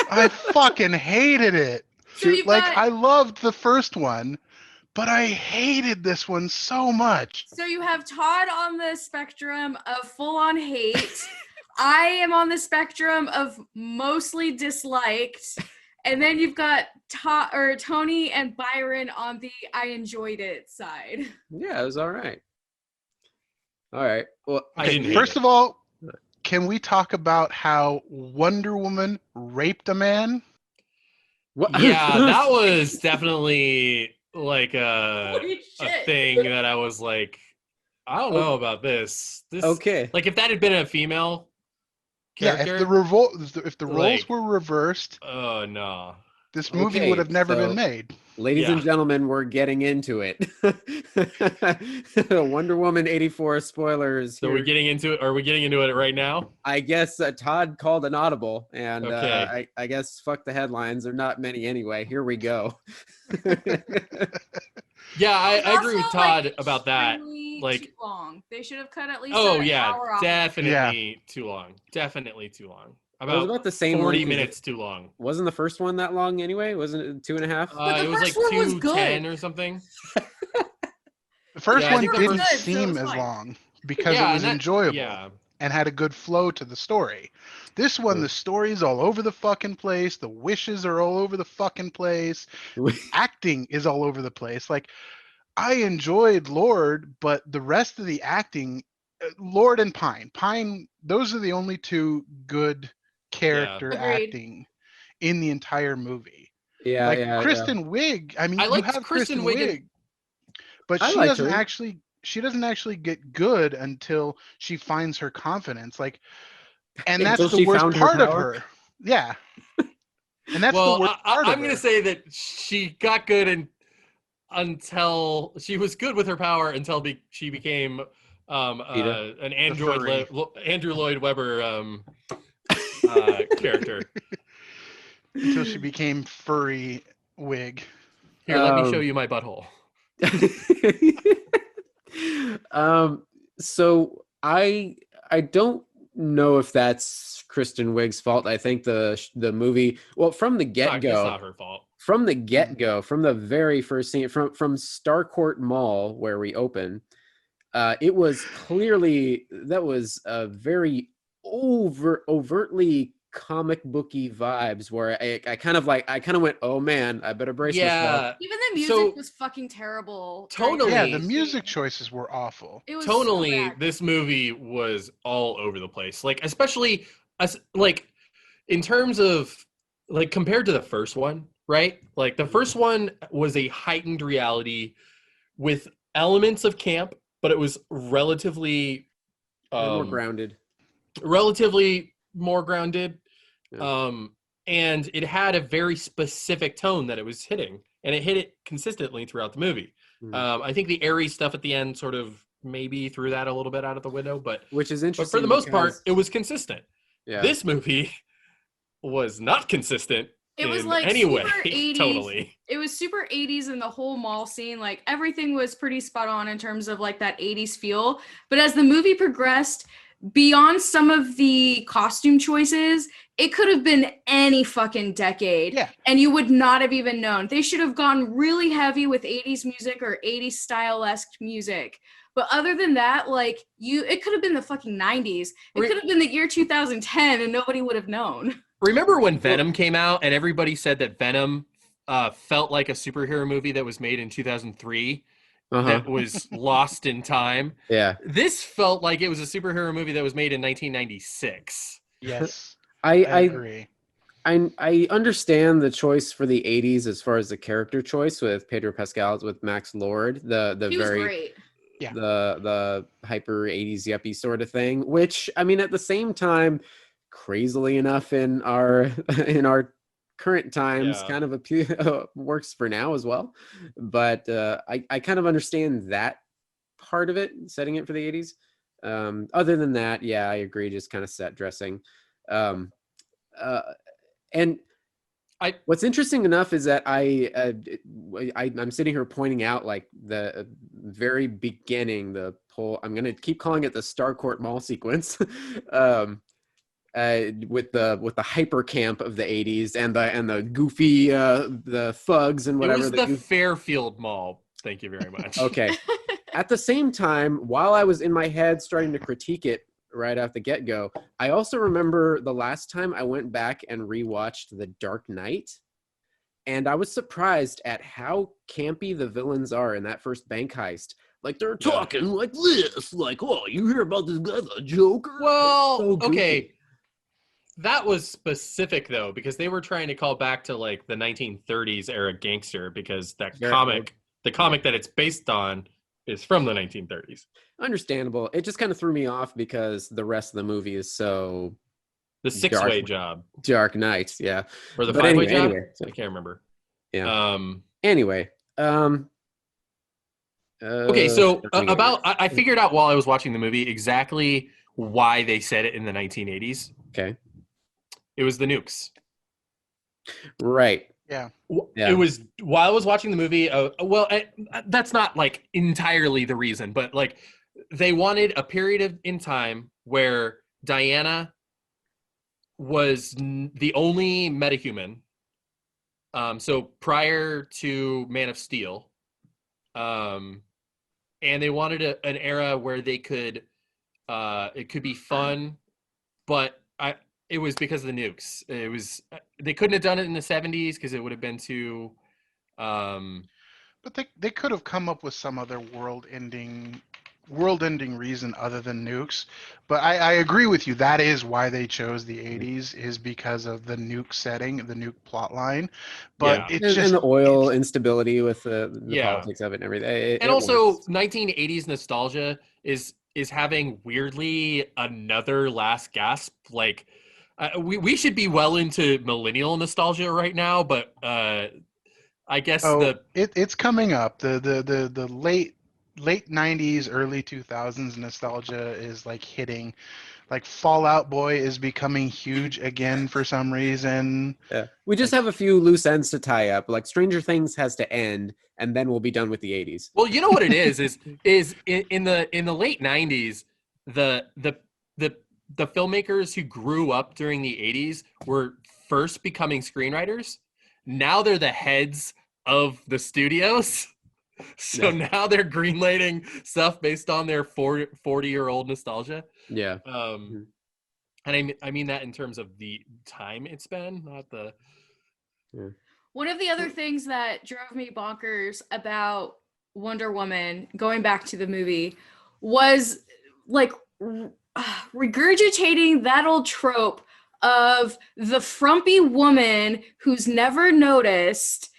I fucking hated it. So I loved the first one, but I hated this one so much. So you have Todd on the spectrum of full-on hate. I am on the spectrum of mostly disliked. And then you've got Tony and Byron on the I enjoyed it side. Yeah, it was all right. All right. Well, first of all, can we talk about how Wonder Woman raped a man? What? Yeah, that was definitely like a thing that I was like, I don't know about this. Okay. Like if that had been a female character. Yeah, if the roles were reversed, oh no. This movie would have never been made. Ladies and gentlemen, we're getting into it. Wonder Woman 84 spoilers. So we're getting into it. Are we getting into it right now? I guess Todd called an audible, and I guess fuck the headlines. There are not many anyway. Here we go. Yeah, I It's agree with also, Todd like, about that. extremely Like, too long. They should have cut at least oh an yeah, hour off. definitely too long. Definitely too long. It was About about the same 40 length as minutes too long. Wasn't the first one that long anyway? Wasn't it 2.5? But the It was like first one was 2:10 good. or something. The first Yeah, I one think the didn't first- good, so it seem was as fine. long because Yeah, it was and that- enjoyable Yeah. and had a good flow to the story. This one, the story's all over the fucking place. The wishes are all over the fucking place. Acting is all over the place. Like, I enjoyed Lord, but the rest of the acting, Lord and Pine, those are the only two good character Agreed. acting in the entire movie. Yeah, Like yeah. Kristen Wiig, I mean, I you liked have Kristen Kristen Wiig Wiig, but I she liked doesn't her. actually get good until she finds her confidence. Like, and that's Until the she worst found her part of power. her. Yeah. And that's Well, the worst part I'm of gonna her. say that she got good until she was good with her power until she became Cheetah. an android furry. Andrew Lloyd Webber character. Until she became furry Wig. Here, let me show you my butthole. So I don't know if that's Kristen Wiig's fault. I think the movie, well, from the It's get-go, not her fault. from the get-go, from the very first scene, from Starcourt Mall where we open, it was clearly that was a very overtly comic booky vibes where I kind of went, oh man, I better brace myself. Yeah. Even the music So- was fucking terrible. Tonally- Yeah, the music choices were awful. It was so Tonally, bad. this movie was all over the place. Like, especially like in terms of like compared to the first one, right? Like the first one was a heightened reality with elements of camp, but it was relatively More grounded. relatively more grounded. Yeah. And it had a very specific tone that it was hitting, and it hit it consistently throughout the movie. Mhm. I think the airy stuff at the end sort of maybe threw that a little bit out of the window, but Which is interesting. for the most part, because- it was consistent. yeah. This movie was not consistent It was in like any super way, 80s. totally. It was super 80s in the whole mall scene. Like everything was pretty spot on in terms of like that 80s feel. But as the movie progressed, beyond some of the costume choices, it could have been any fucking decade. Yeah. And you would not have even known. They should have gone really heavy with 80s music or 80s style-esque music. But other than that, like it could have been the fucking 90s. It Re- could have been the year 2010 and nobody would have known. Remember when Venom came out and everybody said that Venom felt like a superhero movie that was made in 2003 that was lost in time? Yeah. This felt like it was a superhero movie that was made in 1996. Yes. I agree. I understand the choice for the 80s as far as the character choice with Pedro Pascal with Max Lord, the He was very great. Yeah. the hyper 80s yuppie sort of thing, which I mean at the same time, crazily enough in our current times Yeah. kind of works for now as well. But I kind of understand that part of it, setting it for the 80s. Other than that, yeah, I agree, just kind of set dressing. And what's interesting enough is that I'm sitting here pointing out like the very beginning, the whole, I'm going to keep calling it the Starcourt Mall sequence, with the hyper camp of the 80s and the goofy the thugs and whatever. It was the Fairfield Mall. Thank you very much. Okay. At the same time, while I was in my head starting to critique it right off the get-go, I also remember the last time I went back and rewatched The Dark Knight, and I was surprised at how campy the villains are in that first bank heist. Like, they're talking like this, like, oh, you hear about this guy, the Joker? Well, So goofy. okay. That was specific, though, because they were trying to call back to, like, the 1930s era gangster, because that Very comic, the comic that it's based on, is from the 1930s. Understandable. It just kind of threw me off because the rest of the movie is so The six-way job. Dark Knight, yeah. Or the But five-way anyway, job? anyway, so- I can't remember. Yeah. Anyway, Okay, so I figured out while I was watching the movie exactly why they said it in the 1980s. Okay. It was the nukes. Right. Yeah. Yeah. It was while I was watching the movie. That's not like entirely the reason, but like they wanted a period in time where Diana was the only metahuman. So prior to Man of Steel, and they wanted an era where they could, it could be fun, but it was because of the nukes. It was they couldn't have done it in the 70s because it would have been too. But they could have come up with some other world-ending reason other than nukes. But I agree with you. That is why they chose the 80s, is because of the nuke setting, the nuke plot line. But Yeah. it's just and the oil instability with the Yeah. politics of it and everything. And It also works. 1980s nostalgia is having weirdly another last gasp. Like we should be well into millennial nostalgia right now, but I guess it's coming up. The late 90s, early 2000s nostalgia is like hitting. Like Fallout Boy is becoming huge again for some reason. Yeah. We just Like, have a few loose ends to tie up. Like Stranger Things has to end, and then we'll be done with the 80s. well, you know what it is in the late 90s, the the the the filmmakers who grew up during the 80s were first becoming screenwriters. Now they're the heads of the studios. So now they're greenlighting stuff based on their 40-year-old nostalgia. Yeah. And I mean that in terms of the time it's been, not the. Yeah. One of the other things that drove me bonkers about Wonder Woman, going back to the movie, was like regurgitating that old trope of the frumpy woman who's never noticed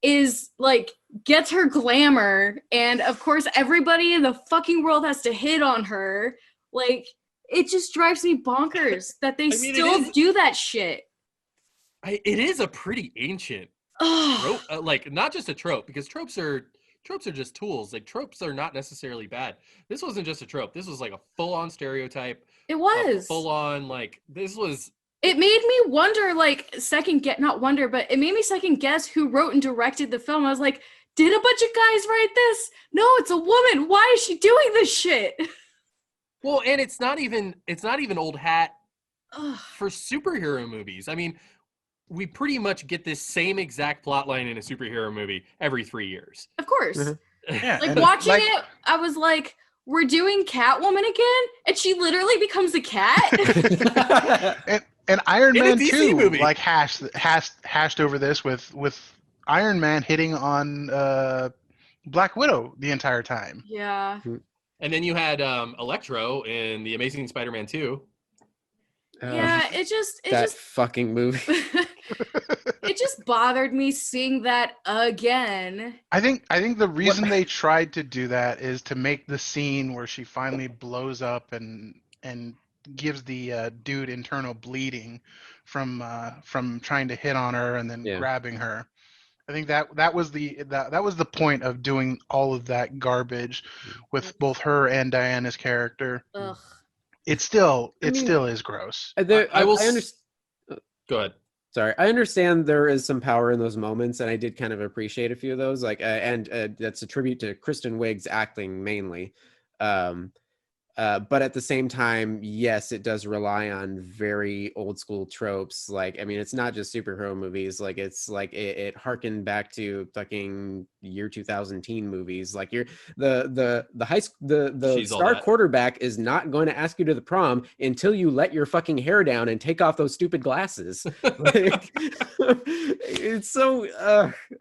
is like gets her glamour, and of course everybody in the fucking world has to hit on her. Like, it just drives me bonkers that they still do that shit. It is a pretty ancient trope, like not just a trope, because tropes are just tools. Like tropes are not necessarily bad. This wasn't just a trope. This was like a full-on stereotype. It was full-on, like this was. It made me wonder, like not wonder, but it made me second guess who wrote and directed the film. I was like, did a bunch of guys write this? No, it's a woman. Why is she doing this shit? Well, and it's not even old hat for superhero movies. I mean, we pretty much get this same exact plot line in a superhero movie every 3 years. Of course. yeah, Like watching it, I was like, we're doing Catwoman again? And she literally becomes a cat? and Iron Man 2 movie. like hashed over this with Iron Man hitting on Black Widow the entire time. Yeah. And then you had Electro in The Amazing Spider-Man 2. Yeah, it just fucking movie. it just bothered me seeing that again. I think the reason they tried to do that is to make the scene where she finally blows up and gives the dude internal bleeding from trying to hit on her and then grabbing her. I think that was the point of doing all of that garbage with both her and Diana's character. Ugh. It still is gross. I will understand. Go ahead. Sorry, I understand there is some power in those moments, and I did kind of appreciate a few of those. Like, and that's a tribute to Kristen Wiig's acting mainly. But at the same time, yes, it does rely on very old school tropes. Like, I mean, it's not just superhero movies. Like, it's like it harkened back to fucking year 2000 teen movies. Like, the star quarterback is not going to ask you to the prom until you let your fucking hair down and take off those stupid glasses. Like, it's so.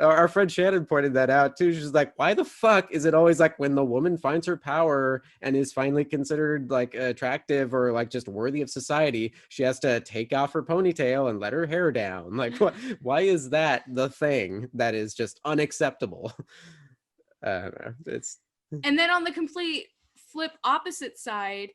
Our friend Shannon pointed that out too. She's like, why the fuck is it always like when the woman finds her power and is finally considered like attractive or like just worthy of society, she has to take off her ponytail and let her hair down? Like, why is that the thing that is just unacceptable? It's. And then on the complete flip opposite side,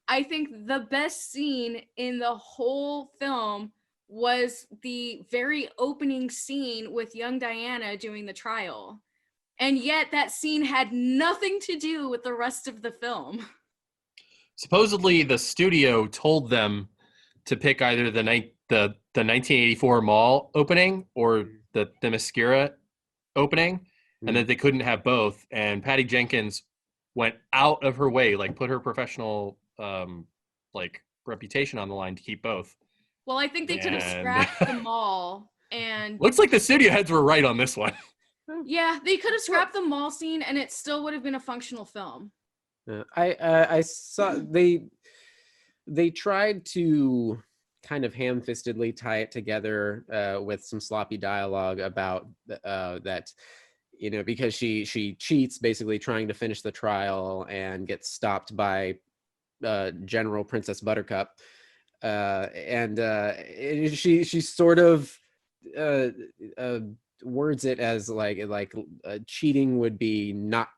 I think the best scene in the whole film was the very opening scene with young Diana doing the trial. And yet that scene had nothing to do with the rest of the film. Supposedly the studio told them to pick either the 1984 mall opening or the Themyscira opening, and that they couldn't have both. And Patty Jenkins went out of her way, like put her professional like reputation on the line to keep both. Well, I think they could have And- scrapped them all, and Looks like the studio heads were right on this one. yeah, they could have scrapped the mall scene, and it still would have been a functional film. I saw they tried to kind of ham-fistedly tie it together with some sloppy dialogue about that, you know, because she cheats, basically trying to finish the trial and gets stopped by General Princess Buttercup, and she sort of words it as like cheating would be not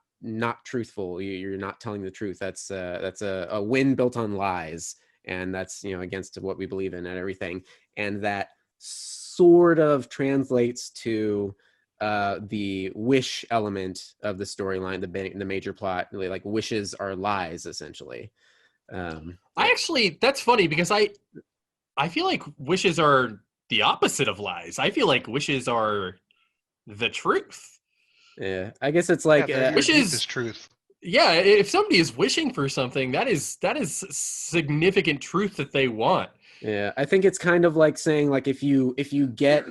truthful. You're not telling the truth. That's a win built on lies, and that's, you know, against what we believe in and everything. And that sort of translates to the wish element of the storyline, the major plot. Really, like, wishes are lies, essentially. That's funny, because I feel like wishes are the opposite of lies. I feel like wishes are the truth. Yeah, I guess it's like wishes is truth. Yeah, if somebody is wishing for something, that is significant truth that they want. Yeah, I think it's kind of like saying, like, if you get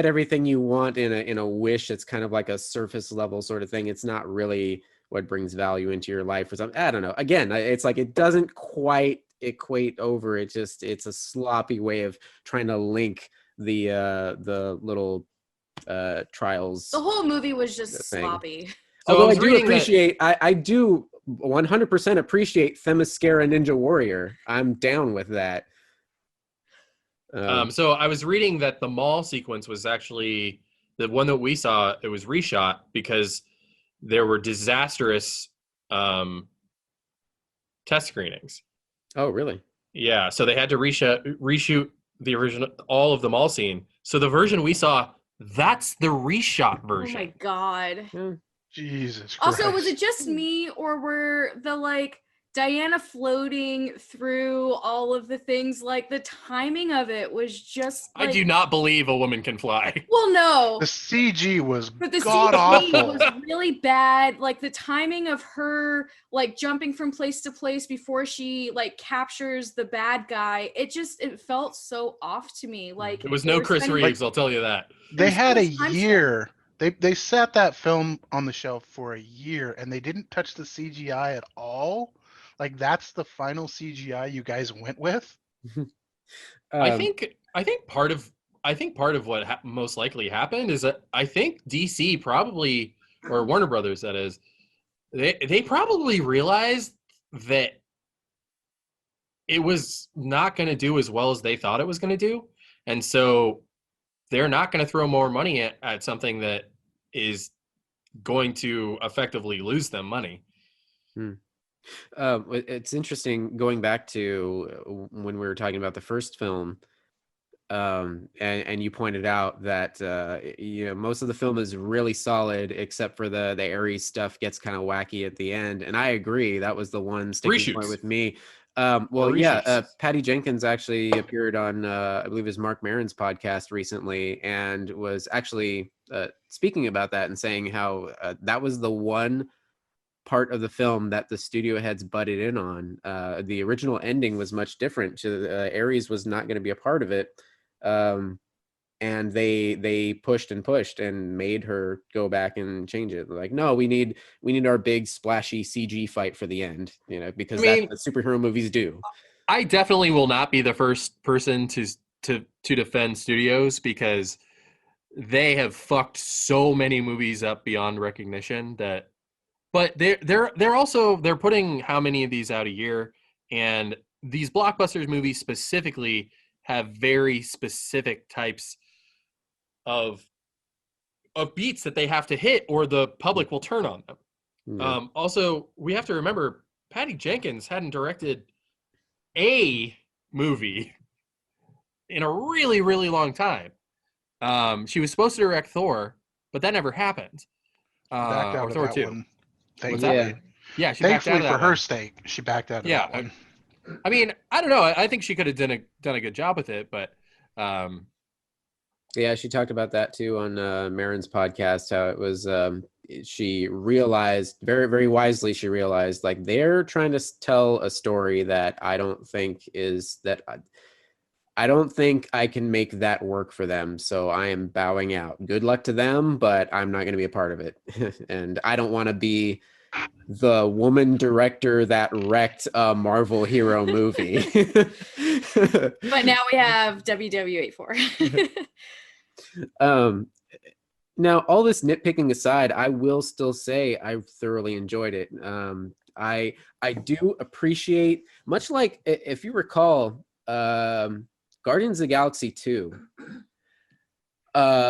everything you want in a wish, it's kind of like a surface level sort of thing. It's not really what brings value into your life or something. I don't know. Again, it's like it doesn't quite equate over. It's a sloppy way of trying to link the little trials. The whole movie was just thing. sloppy. So Although I was do reading appreciate, I do 100% appreciate Themyscira Ninja Warrior. I'm down with that. So I was reading that the mall sequence was actually the one that we saw. It was reshot because there were disastrous test screenings. Oh, really? Yeah, so they had to reshoot the original, all of the mall scene. So the version we saw, that's the reshot version. Oh my god. Jesus Christ. Also, was it just me, or were the like Diana floating through all of the things, like the timing of it was just like, I do not believe a woman can fly. well, no, The CG was but the god CG awful. was really bad. Like the timing of her like jumping from place to place before she like captures the bad guy, it felt so off to me. Like It was they no were Chris spending- Reeves, I'll tell you that. They had a There's time year. They sat that film on the shelf for a year, and they didn't touch the CGI at all. Like, that's the final CGI you guys went with. I think part of what most likely happened is that I think DC probably, or Warner Brothers, that is, they probably realized that it was not going to do as well as they thought it was going to do, and so they're not going to throw more money at something that is going to effectively lose them money. It's interesting going back to when we were talking about the first film, and you pointed out that you know, most of the film is really solid except for the Ares stuff gets kind of wacky at the end, and I agree, that was the one sticking point with me. Well, yeah, Patty Jenkins actually appeared on I believe it was Mark Maron's podcast recently, and was actually speaking about that and saying how that was the one part of the film that the studio heads butted in on. The original ending was much different. Ares was not going to be a part of it, and they pushed and made her go back and change it. Like, no, we need our big splashy CG fight for the end, you know, because that's what superhero movies do. I definitely will not be the first person to defend studios, because they have fucked so many movies up beyond recognition that. But they're also putting how many of these out a year, and these blockbusters movies specifically have very specific types of beats that they have to hit, or the public will turn on them. Yeah. Also, we have to remember Patty Jenkins hadn't directed a movie in a really, really long time. She was supposed to direct Thor, but that never happened. Backed out or of Thor that 2. one. What's that? Yeah, she backed out Thankfully of that for her one. sake, she backed out of that one. I mean, I don't know. I think she could have done a good job with it, but Yeah, she talked about that too on Marin's podcast, how it was she realized very, very wisely, she realized like they're trying to tell a story that I don't think I don't think I can make that work for them. So I am bowing out. Good luck to them, but I'm not going to be a part of it. And I don't want to be the woman director that wrecked a Marvel hero movie. But now we have WW84. Now, all this nitpicking aside, I will still say I thoroughly enjoyed it. I do appreciate, much like if you recall, Guardians of the Galaxy 2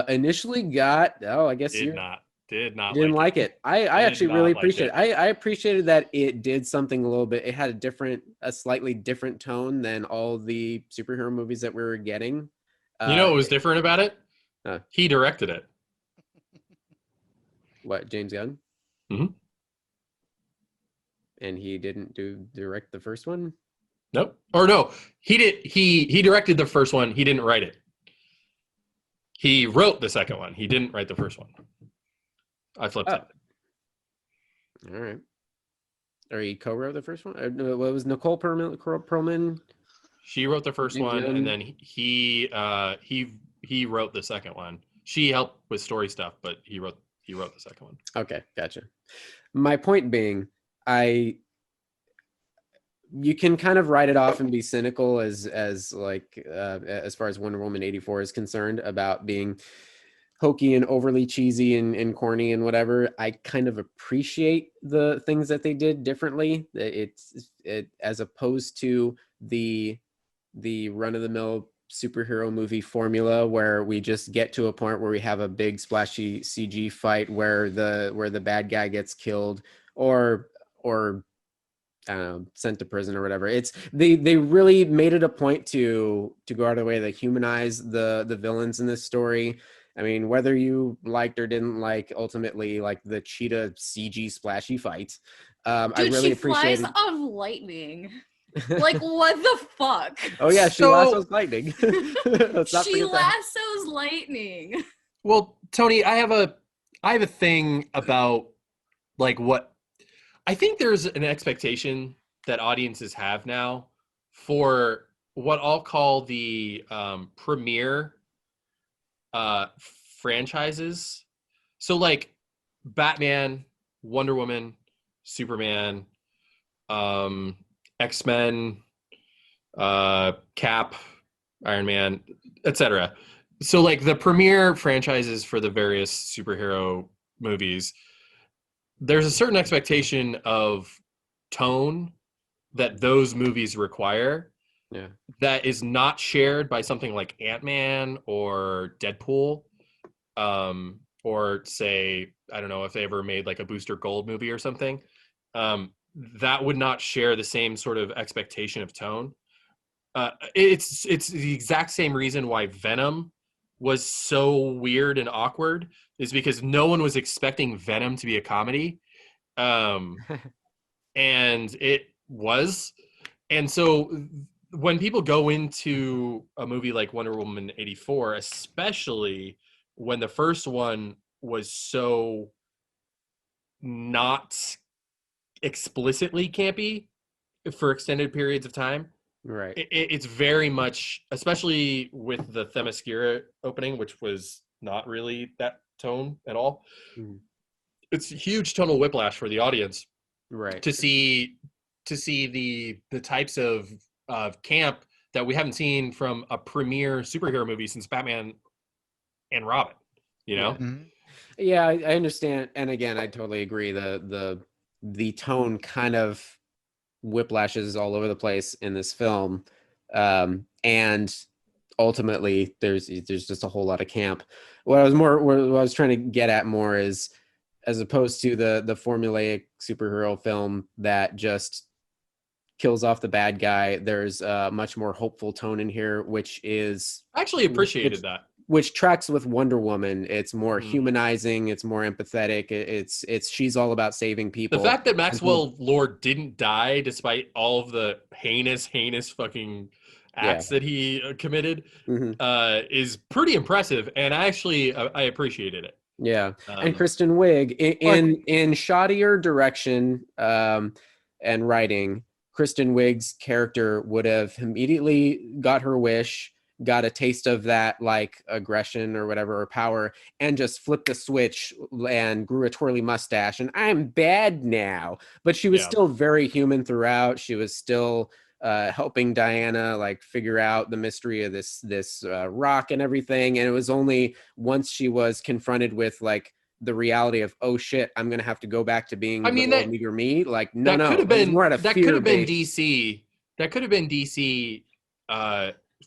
initially got, I guess Did you not didn't like it. I actually not really like appreciate it. it. I appreciated that it did something a little bit. It had a slightly different tone than all the superhero movies that we were getting. You know what was different about it? Huh. He directed it. What, James Gunn? Mhm. And he didn't direct the first one? Nope. Or no, he did. He directed the first one. He didn't write it. He wrote the second one. He didn't write the first one. I flipped it. All right. Or he co-wrote the first one? What was Nicole Perlman? She wrote the first James one, Gunn? and then he wrote the second one. She helped with story stuff, but he wrote the second one. Okay, gotcha. My point being, you can kind of write it off and be cynical as like as far as Wonder Woman 84 is concerned about being hokey and overly cheesy and corny and whatever. I kind of appreciate the things that they did differently. It as opposed to the run-of-the-mill superhero movie formula where we just get to a point where we have a big splashy CG fight where the bad guy gets killed or I don't know, sent to prison or whatever. It's they really made it a point to go out of the way to humanize the villains in this story. I mean, whether you liked or didn't like ultimately like the cheetah CG splashy fight, Dude, I really she flies appreciated. on lightning. Like, what the fuck? Oh yeah, she So- lassos lightning. Let's not She forget that. lassos lightning. Well, Tony, I have a thing about like what I think there's an expectation that audiences have now for what I'll call the premier franchises. So like Batman, Wonder Woman, Superman, X-Men, Cap, Iron Man, etc. So like the premier franchises for the various superhero movies, there's a certain expectation of tone that those movies require Yeah. that is not shared by something like Ant-Man or Deadpool, or say, I don't know, if they ever made like a Booster Gold movie or something, that would not share the same sort of expectation of tone. It's the exact same reason why Venom was so weird and awkward, is because no one was expecting Venom to be a comedy. And it was. And so when people go into a movie like Wonder Woman 84, especially when the first one was so not explicitly campy for extended periods of time, Right. it's very much, especially with the Themyscira opening, which was not really that tone at all. Mhm. It's a huge tonal whiplash for the audience Right. to see the types of camp that we haven't seen from a premier superhero movie since Batman and Robin. You know, Mhm. Yeah, I understand. And again, I totally agree. The tone kind of whiplashes all over the place in this film. And ultimately there's just a whole lot of camp. What I was trying to get at more is, as opposed to the formulaic superhero film that just kills off the bad guy, there's a much more hopeful tone in here, which I actually appreciated that. which tracks with Wonder Woman. It's more Mhm. humanizing, it's more empathetic. It's she's all about saving people. The fact that Maxwell Lord didn't die despite all of the heinous fucking acts that he committed is pretty impressive, and I appreciated it. Yeah, and Kristen Wiig in shoddier direction and writing, Kristen Wiig's character would have immediately got her wish, got a taste of that like aggression or whatever or power, and just flipped the switch and grew a twirly mustache, and I'm bad now. But she was still very human throughout. She was still helping Diana like figure out the mystery of this rock and everything. And it was only once she was confronted with like the reality of, oh shit, I'm gonna have to go back to being meager me. Like that could have been DC. That could have been DC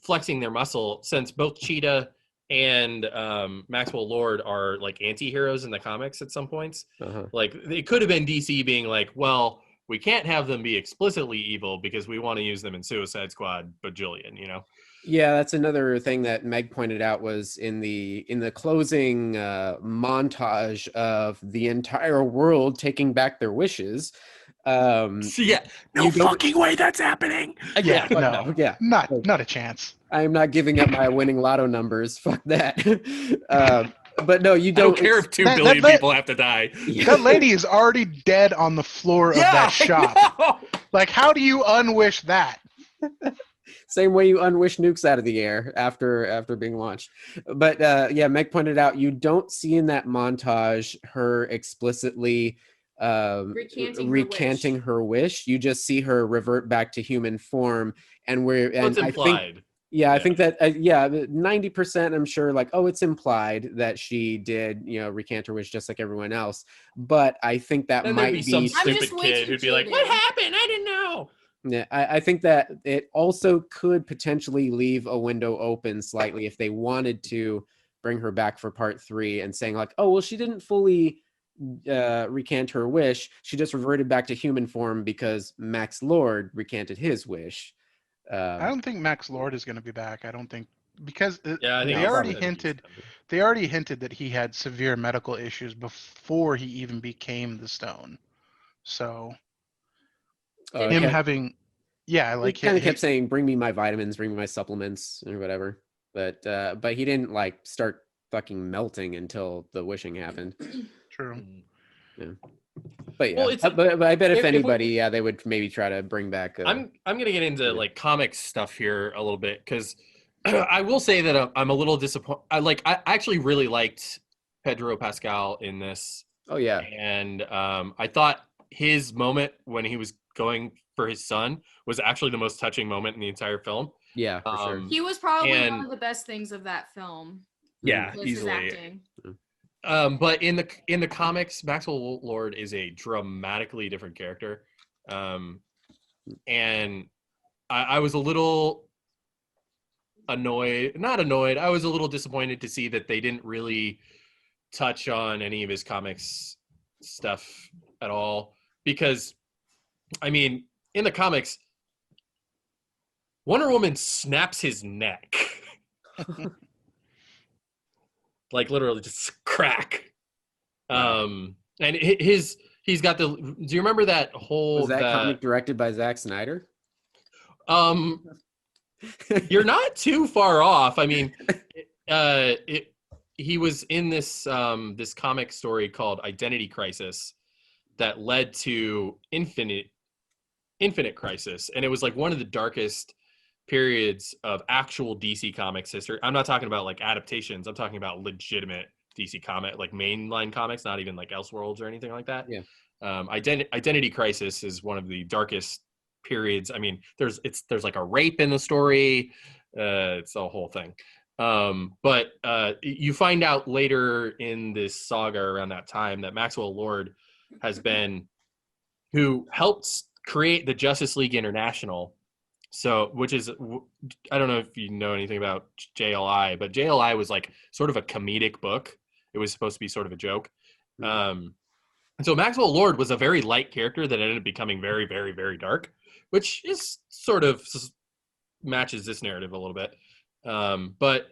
flexing their muscle, since both Cheetah and Maxwell Lord are like anti-heroes in the comics at some points. Like it could have been DC being like, well, we can't have them be explicitly evil because we want to use them in Suicide Squad bajillion, you know? Yeah, that's another thing that Meg pointed out was in the closing montage of the entire world taking back their wishes. No fucking way that's happening. Yeah, no, yeah, not a chance. I am not giving up my winning lotto numbers. Fuck that. But no, you don't. I don't care if 2 billion people have to die. That lady is already dead on the floor of that shop. Like, how do you unwish that? Same way you unwish nukes out of the air after being launched. But Meg pointed out you don't see in that montage her explicitly recanting her wish. You just see her revert back to human form, and it's implied. I think that 90% I'm sure like, oh, it's implied that she did, recant her wish just like everyone else. But I think that then might be some stupid kid who'd be like, what happened? I didn't know. Yeah, I think that it also could potentially leave a window open slightly if they wanted to bring her back for part 3 and saying like, oh, well, she didn't fully recant her wish. She just reverted back to human form because Max Lord recanted his wish. I don't think Max Lord is going to be back. I don't think, because I think they already hinted that he had severe medical issues before he even became the Stone. So him having, he kind of kept saying, "Bring me my vitamins, bring me my supplements, or whatever." But he didn't like start fucking melting until the wishing happened. True. Yeah. But but I bet if anybody, they would maybe try to bring back. I'm gonna get into like comics stuff here a little bit, because I will say that I'm a little disappointed. I actually really liked Pedro Pascal in this. Oh yeah. And I thought his moment when he was going for his son was actually the most touching moment in the entire film. Yeah, for sure. He was probably one of the best things of that film. Yeah, was easily. his acting. But in the comics, Maxwell Lord is a dramatically different character, and I was a little not annoyed. I was a little disappointed to see that they didn't really touch on any of his comics stuff at all, because, I mean, in the comics, Wonder Woman snaps his neck. Like literally just crack. And he's got do you remember that whole was that comic directed by Zack Snyder? You're not too far off. I mean, he was in this this comic story called Identity Crisis that led to Infinite Crisis, and it was like one of the darkest periods of actual DC Comics history. I'm not talking about like adaptations. I'm talking about legitimate DC comic, like mainline comics, not even like Elseworlds or anything like that. Yeah. Identity Crisis is one of the darkest periods. I mean, there's like a rape in the story. It's a whole thing. But you find out later in this saga around that time that Maxwell Lord has been, who helped create the Justice League International. So, which is, I don't know if you know anything about JLI, but JLI was like sort of a comedic book. It was supposed to be sort of a joke. And so Maxwell Lord was a very light character that ended up becoming very, very, very dark, which is sort of matches this narrative a little bit. But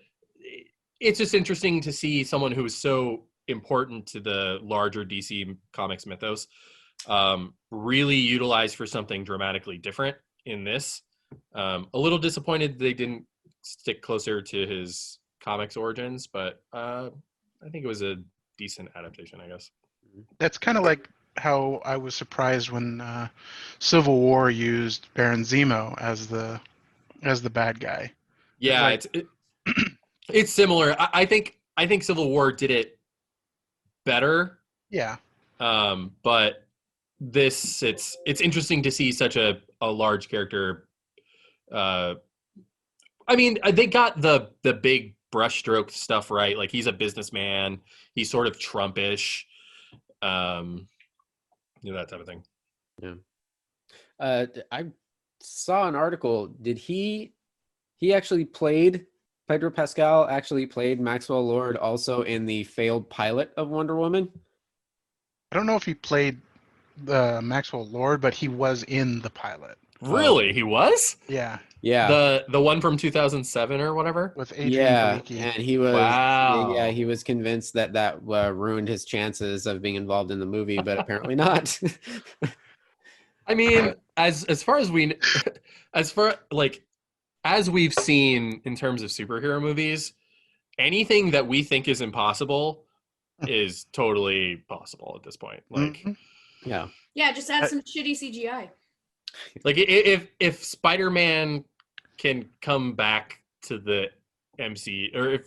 it's just interesting to see someone who is so important to the larger DC Comics mythos really utilized for something dramatically different in this. A little disappointed they didn't stick closer to his comics origins, but I think it was a decent adaptation, I guess. That's kind of like how I was surprised when Civil War used Baron Zemo as the bad guy. Yeah, Like- it's similar. I think Civil War did it better. Yeah. But it's interesting to see such a large character. I mean, they got the big brushstroke stuff right. Like, he's a businessman. He's sort of Trumpish. That type of thing. Yeah. I saw an article. Did he actually played Pedro Pascal actually played Maxwell Lord also in the failed pilot of Wonder Woman? I don't know if he played the Maxwell Lord, but he was in the pilot. Really? He was? Yeah. Yeah. The one from 2007 or whatever? With Adrian Palicki. And he was Wow. yeah, he was convinced that ruined his chances of being involved in the movie, but apparently not. I mean, as far as as we've seen in terms of superhero movies, anything that we think is impossible is totally possible at this point. Like, Mhm. Yeah. Yeah, just add some shitty CGI. like if Spider-Man can come back to the MC, or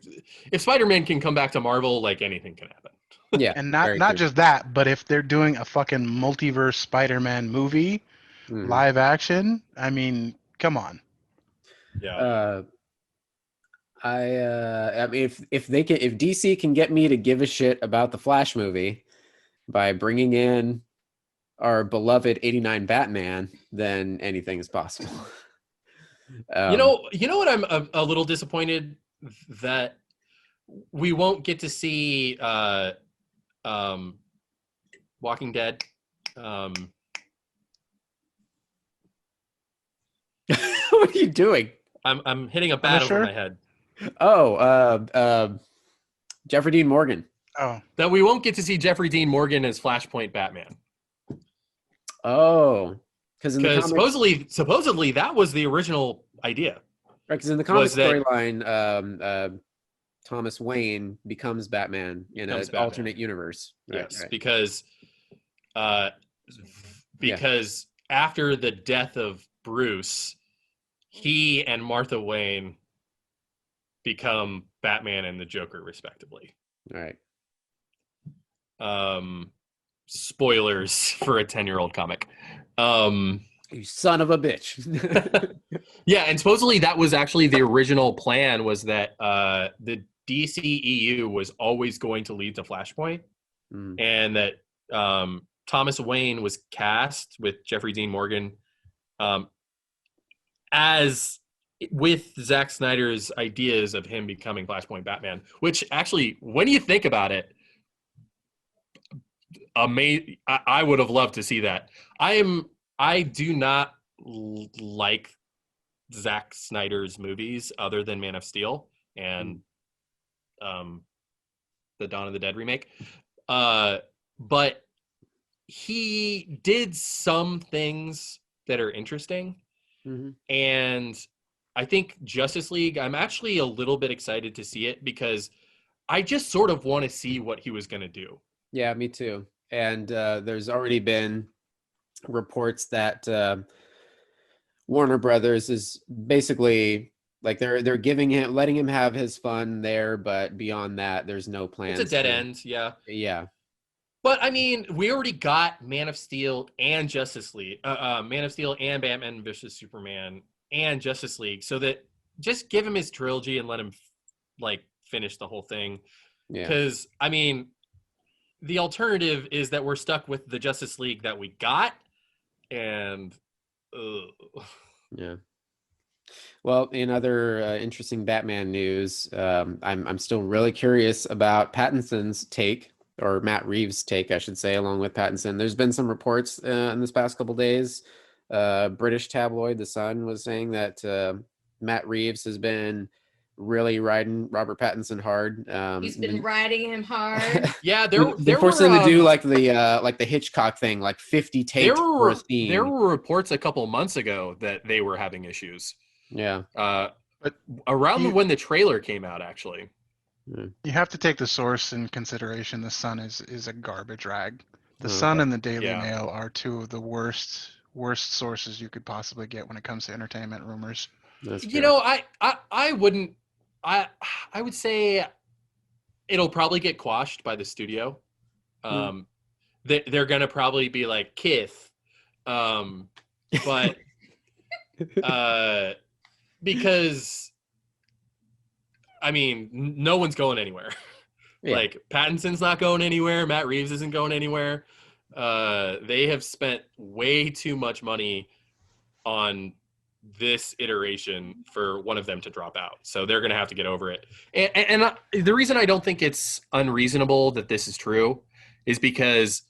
if Spider-Man can come back to Marvel, like, anything can happen. Yeah. And not very true. just that, but if they're doing a fucking multiverse Spider-Man movie, Mhm. live action, I mean, come on. Yeah. I mean, if DC can get me to give a shit about the Flash movie by bringing in our beloved '89 Batman, then anything is possible. You know what? I'm a little disappointed that we won't get to see Walking Dead. What are you doing? I'm hitting a bat over Punisher? my head. Oh, Jeffrey Dean Morgan. Oh, That we won't get to see Jeffrey Dean Morgan as Flashpoint Batman. Oh, because in the Because comics, supposedly that was the original idea. because in the comic was that- storyline, Thomas Wayne becomes Batman in an Becomes Batman. alternate universe. Right, Yes, right. because after the death of Bruce, he and Martha Wayne become Batman and the Joker, respectively. Right. Spoilers for a 10-year-old comic. You son of a bitch. Yeah, and supposedly that was actually the original plan, was that the DCEU was always going to lead to Flashpoint, Mm. and that Thomas Wayne was cast with Jeffrey Dean Morgan as with Zack Snyder's ideas of him becoming Flashpoint Batman, which actually, when you think about it, I would have loved to see that. I do not like Zack Snyder's movies other than Man of Steel and the Dawn of the Dead remake. But he did some things that are interesting. Mm-hmm. And I think Justice League, I'm actually a little bit excited to see it because I just sort of want to see what he was going to do. Yeah, me too. And there's already been reports that Warner Brothers is basically like they're letting him have his fun there, but beyond that, there's no plans. It's a dead end, yeah. Yeah. But I mean, we already got Man of Steel and Justice League, Man of Steel and Batman vs Superman and Justice League, so that just give him his trilogy and let him finish the whole thing. Yeah. Because I mean, the alternative is that we're stuck with the Justice League that we got, and Yeah. Well, in other interesting Batman news, I'm still really curious about Pattinson's take, or Matt Reeves' take, I should say, along with Pattinson. There's been some reports in this past couple days. British tabloid The Sun was saying that Matt Reeves has been really riding Robert Pattinson hard. He's been riding him hard. Yeah, They're forcing him to do like the Hitchcock thing, like 50 takes for a scene. There were reports a couple months ago that they were having issues. Yeah. But Around when the trailer came out, actually. you have to take the source in consideration. The Sun is a garbage rag. The Okay. Sun and the Daily Yeah. Mail are two of the worst sources you could possibly get when it comes to entertainment rumors. That's You true. know, I would say it'll probably get quashed by the studio. They're gonna probably be like Kith, but because I mean, no one's going anywhere. Yeah. Like Pattinson's not going anywhere. Matt Reeves isn't going anywhere. They have spent way too much money on this iteration for one of them to drop out. So they're going to have to get over it. And the reason I don't think it's unreasonable that this is true is because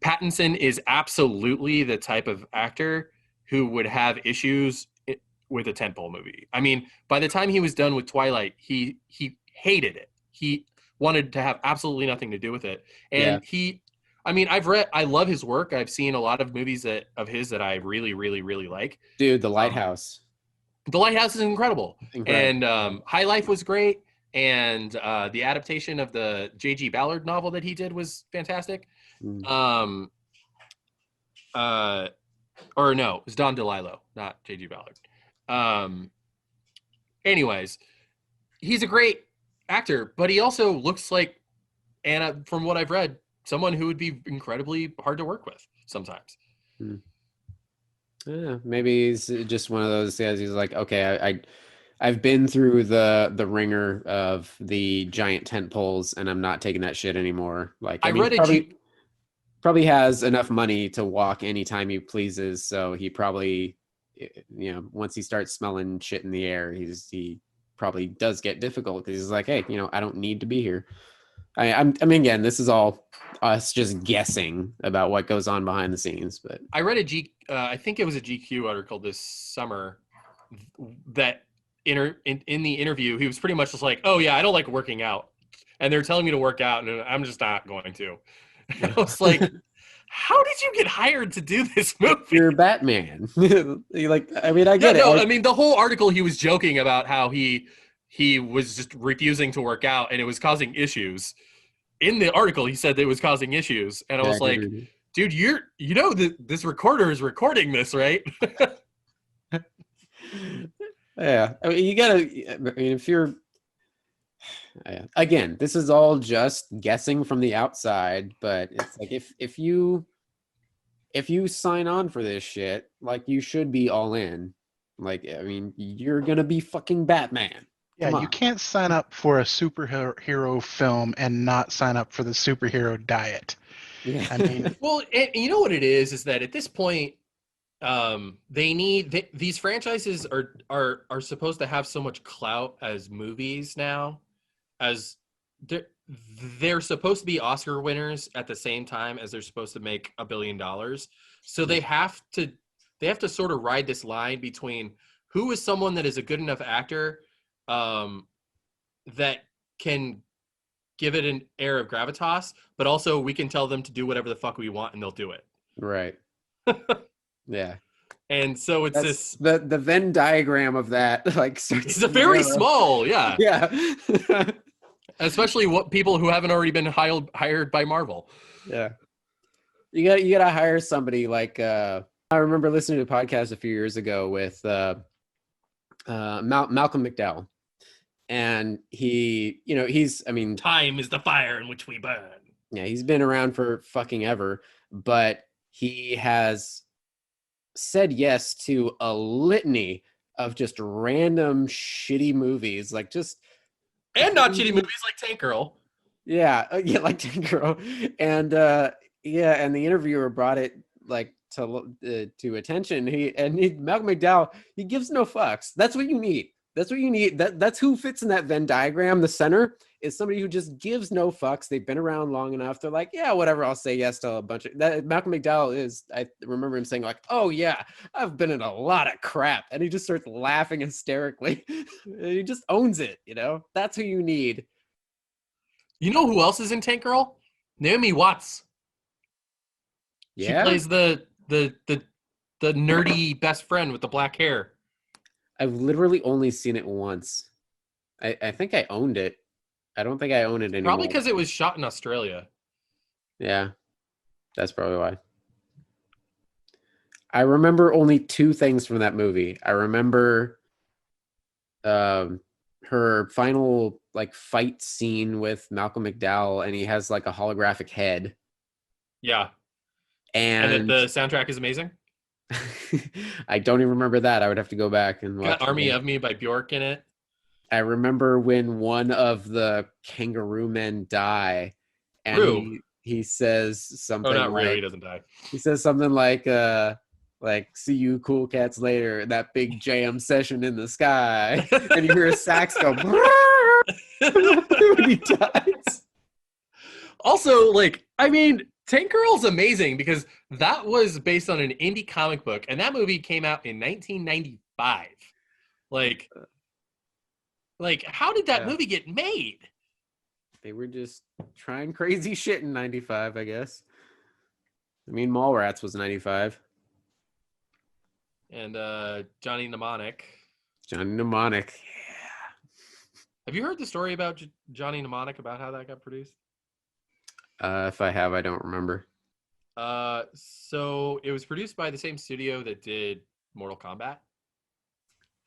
Pattinson is absolutely the type of actor who would have issues with a tentpole movie. I mean, by the time he was done with Twilight, he hated it. He wanted to have absolutely nothing to do with it. And I love his work. I've seen a lot of movies of his that I really, really, really like. Dude, The Lighthouse. The Lighthouse is incredible. And High Life was great. And the adaptation of the J.G. Ballard novel that he did was fantastic. Or no, it was Don DeLillo, not J.G. Ballard. Anyways, he's a great actor, but he also looks like, and from what I've read, someone who would be incredibly hard to work with sometimes. Yeah, maybe he's just one of those guys. He's like, okay, I've been through the ringer of the giant tent poles, and I'm not taking that shit anymore. Like, I mean, probably has enough money to walk anytime he pleases. So he probably, once he starts smelling shit in the air, he probably does get difficult because he's like, hey, I don't need to be here. I mean, again, this is all us just guessing about what goes on behind the scenes. But I read I think it was a GQ article this summer that in the interview, he was pretty much just like, oh yeah, I don't like working out, and they're telling me to work out, and I'm just not going to. I was like, how did you get hired to do this movie? You're Batman. I get it. I mean, the whole article, he was joking about how he was just refusing to work out, and it was causing issues. In the article, he said that it was causing issues, and I was like, dude, this recorder is recording this, right? Yeah, I mean, if you're, again, this is all just guessing from the outside, but it's like if you sign on for this shit, like, you should be all in. Like, I mean, you're gonna be fucking Batman. Yeah, you can't sign up for a superhero film and not sign up for the superhero diet. Yeah. I mean, well, and you know what it is that at this point, these franchises are supposed to have so much clout as movies now, as they're supposed to be Oscar winners at the same time as they're supposed to make $1 billion. So they have to sort of ride this line between who is someone that is a good enough actor that can give it an air of gravitas, but also we can tell them to do whatever the fuck we want and they'll do it. Right. Yeah. And so it's the Venn diagram of that, like, it's a very small, yeah. Yeah. Especially what people who haven't already been hired by Marvel. Yeah. You gotta hire somebody like I remember listening to a podcast a few years ago with Malcolm McDowell. And time is the fire in which we burn. Yeah, he's been around for fucking ever, but he has said yes to a litany of just random shitty movies, like just and not shitty movies like Tank Girl. Yeah, like Tank Girl, and and the interviewer brought it like to attention. Malcolm McDowell, he gives no fucks. That's what you need. That's what you need. That's who fits in that Venn diagram. The center is somebody who just gives no fucks. They've been around long enough. They're like, yeah, whatever. I'll say yes to a bunch of that. Malcolm McDowell is. I remember him saying like, oh yeah, I've been in a lot of crap, and he just starts laughing hysterically. He just owns it. You know, that's who you need. You know who else is in Tank Girl? Naomi Watts. Yeah, She plays the nerdy best friend with the black hair. I've literally only seen it once. I think I owned it. I don't think I own it anymore. Probably because it was shot in Australia. Yeah, that's probably why. I remember only two things from that movie. I remember her final like fight scene with Malcolm McDowell, and he has like a holographic head. Yeah. And that the soundtrack is amazing. I don't even remember that. I would have to go back and watch Got Army of Me by Bjork in it. I remember when one of the kangaroo men die, and he says something. Oh, not like, really. He doesn't die. He says something like "See you cool cats later." That big jam session in the sky, and you hear a sax go when he dies. Also, Tank Girl's amazing because that was based on an indie comic book, and that movie came out in 1995. How did that movie get made? They were just trying crazy shit in 95, I guess. I mean, Mallrats was 95. And Johnny Mnemonic. Johnny Mnemonic, yeah. Have you heard the story about Johnny Mnemonic, about how that got produced? If I have, I don't remember. So it was produced by the same studio that did Mortal Kombat.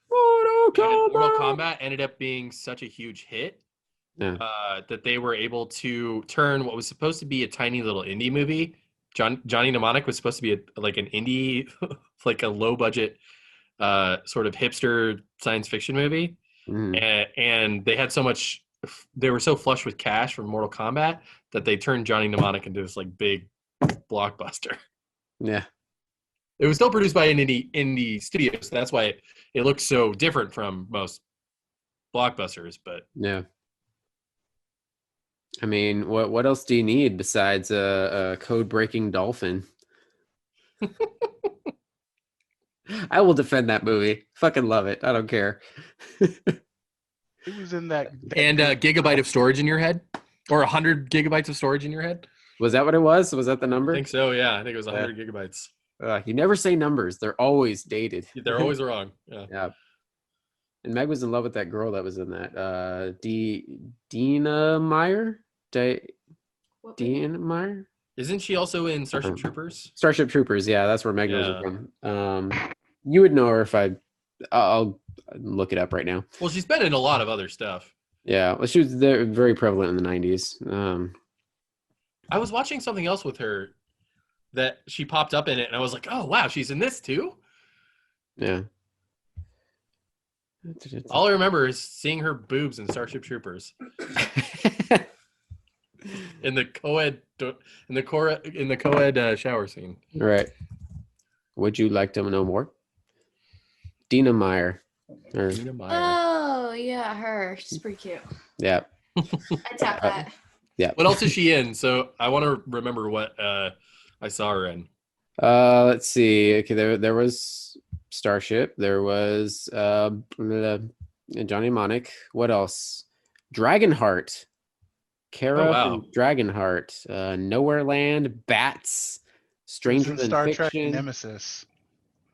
Mortal Kombat ended up being such a huge hit that they were able to turn what was supposed to be a tiny little indie movie. Johnny Mnemonic was supposed to be an indie, like a low budget, sort of hipster science fiction movie. And they had they were so flush with cash from Mortal Kombat that they turned Johnny Mnemonic into this big blockbuster. Yeah. It was still produced by an indie studio, so that's why it looks so different from most blockbusters. But yeah, I mean, what else do you need besides a code-breaking dolphin? I will defend that movie. Fucking love it. I don't care. It was in that and a gigabyte of storage in your head, or 100 gigabytes of storage in your head. Was that what it was? Was that the number? I think so. Yeah, I think it was 100 gigabytes. You never say numbers. They're always dated. They're always wrong. Yeah. And Meg was in love with that girl that was in that. Dina Meyer? Dina Meyer? Isn't she also in Starship Troopers? Starship Troopers, yeah. That's where Meg was from. You would know her if I'll look it up right now. Well, she's been in a lot of other stuff. Yeah. Well, she was very prevalent in the 90s. I was watching something else with her that she popped up in it, and I was like, oh, wow, she's in this too? Yeah. All I remember is seeing her boobs in Starship Troopers. in the co-ed shower scene. Right. Would you like to know more? Dina Meyer. Dina Meyer. Oh, yeah, her. She's pretty cute. Yeah. I tap that. Yeah. What else is she in? So I want to remember what I saw her in. Let's see. Okay, there was Starship. There was Johnny Mnemonic. What else? Dragonheart. Kara from Dragonheart. Nowhere Land. Bats. Stranger Than Star Fiction. Trek Nemesis.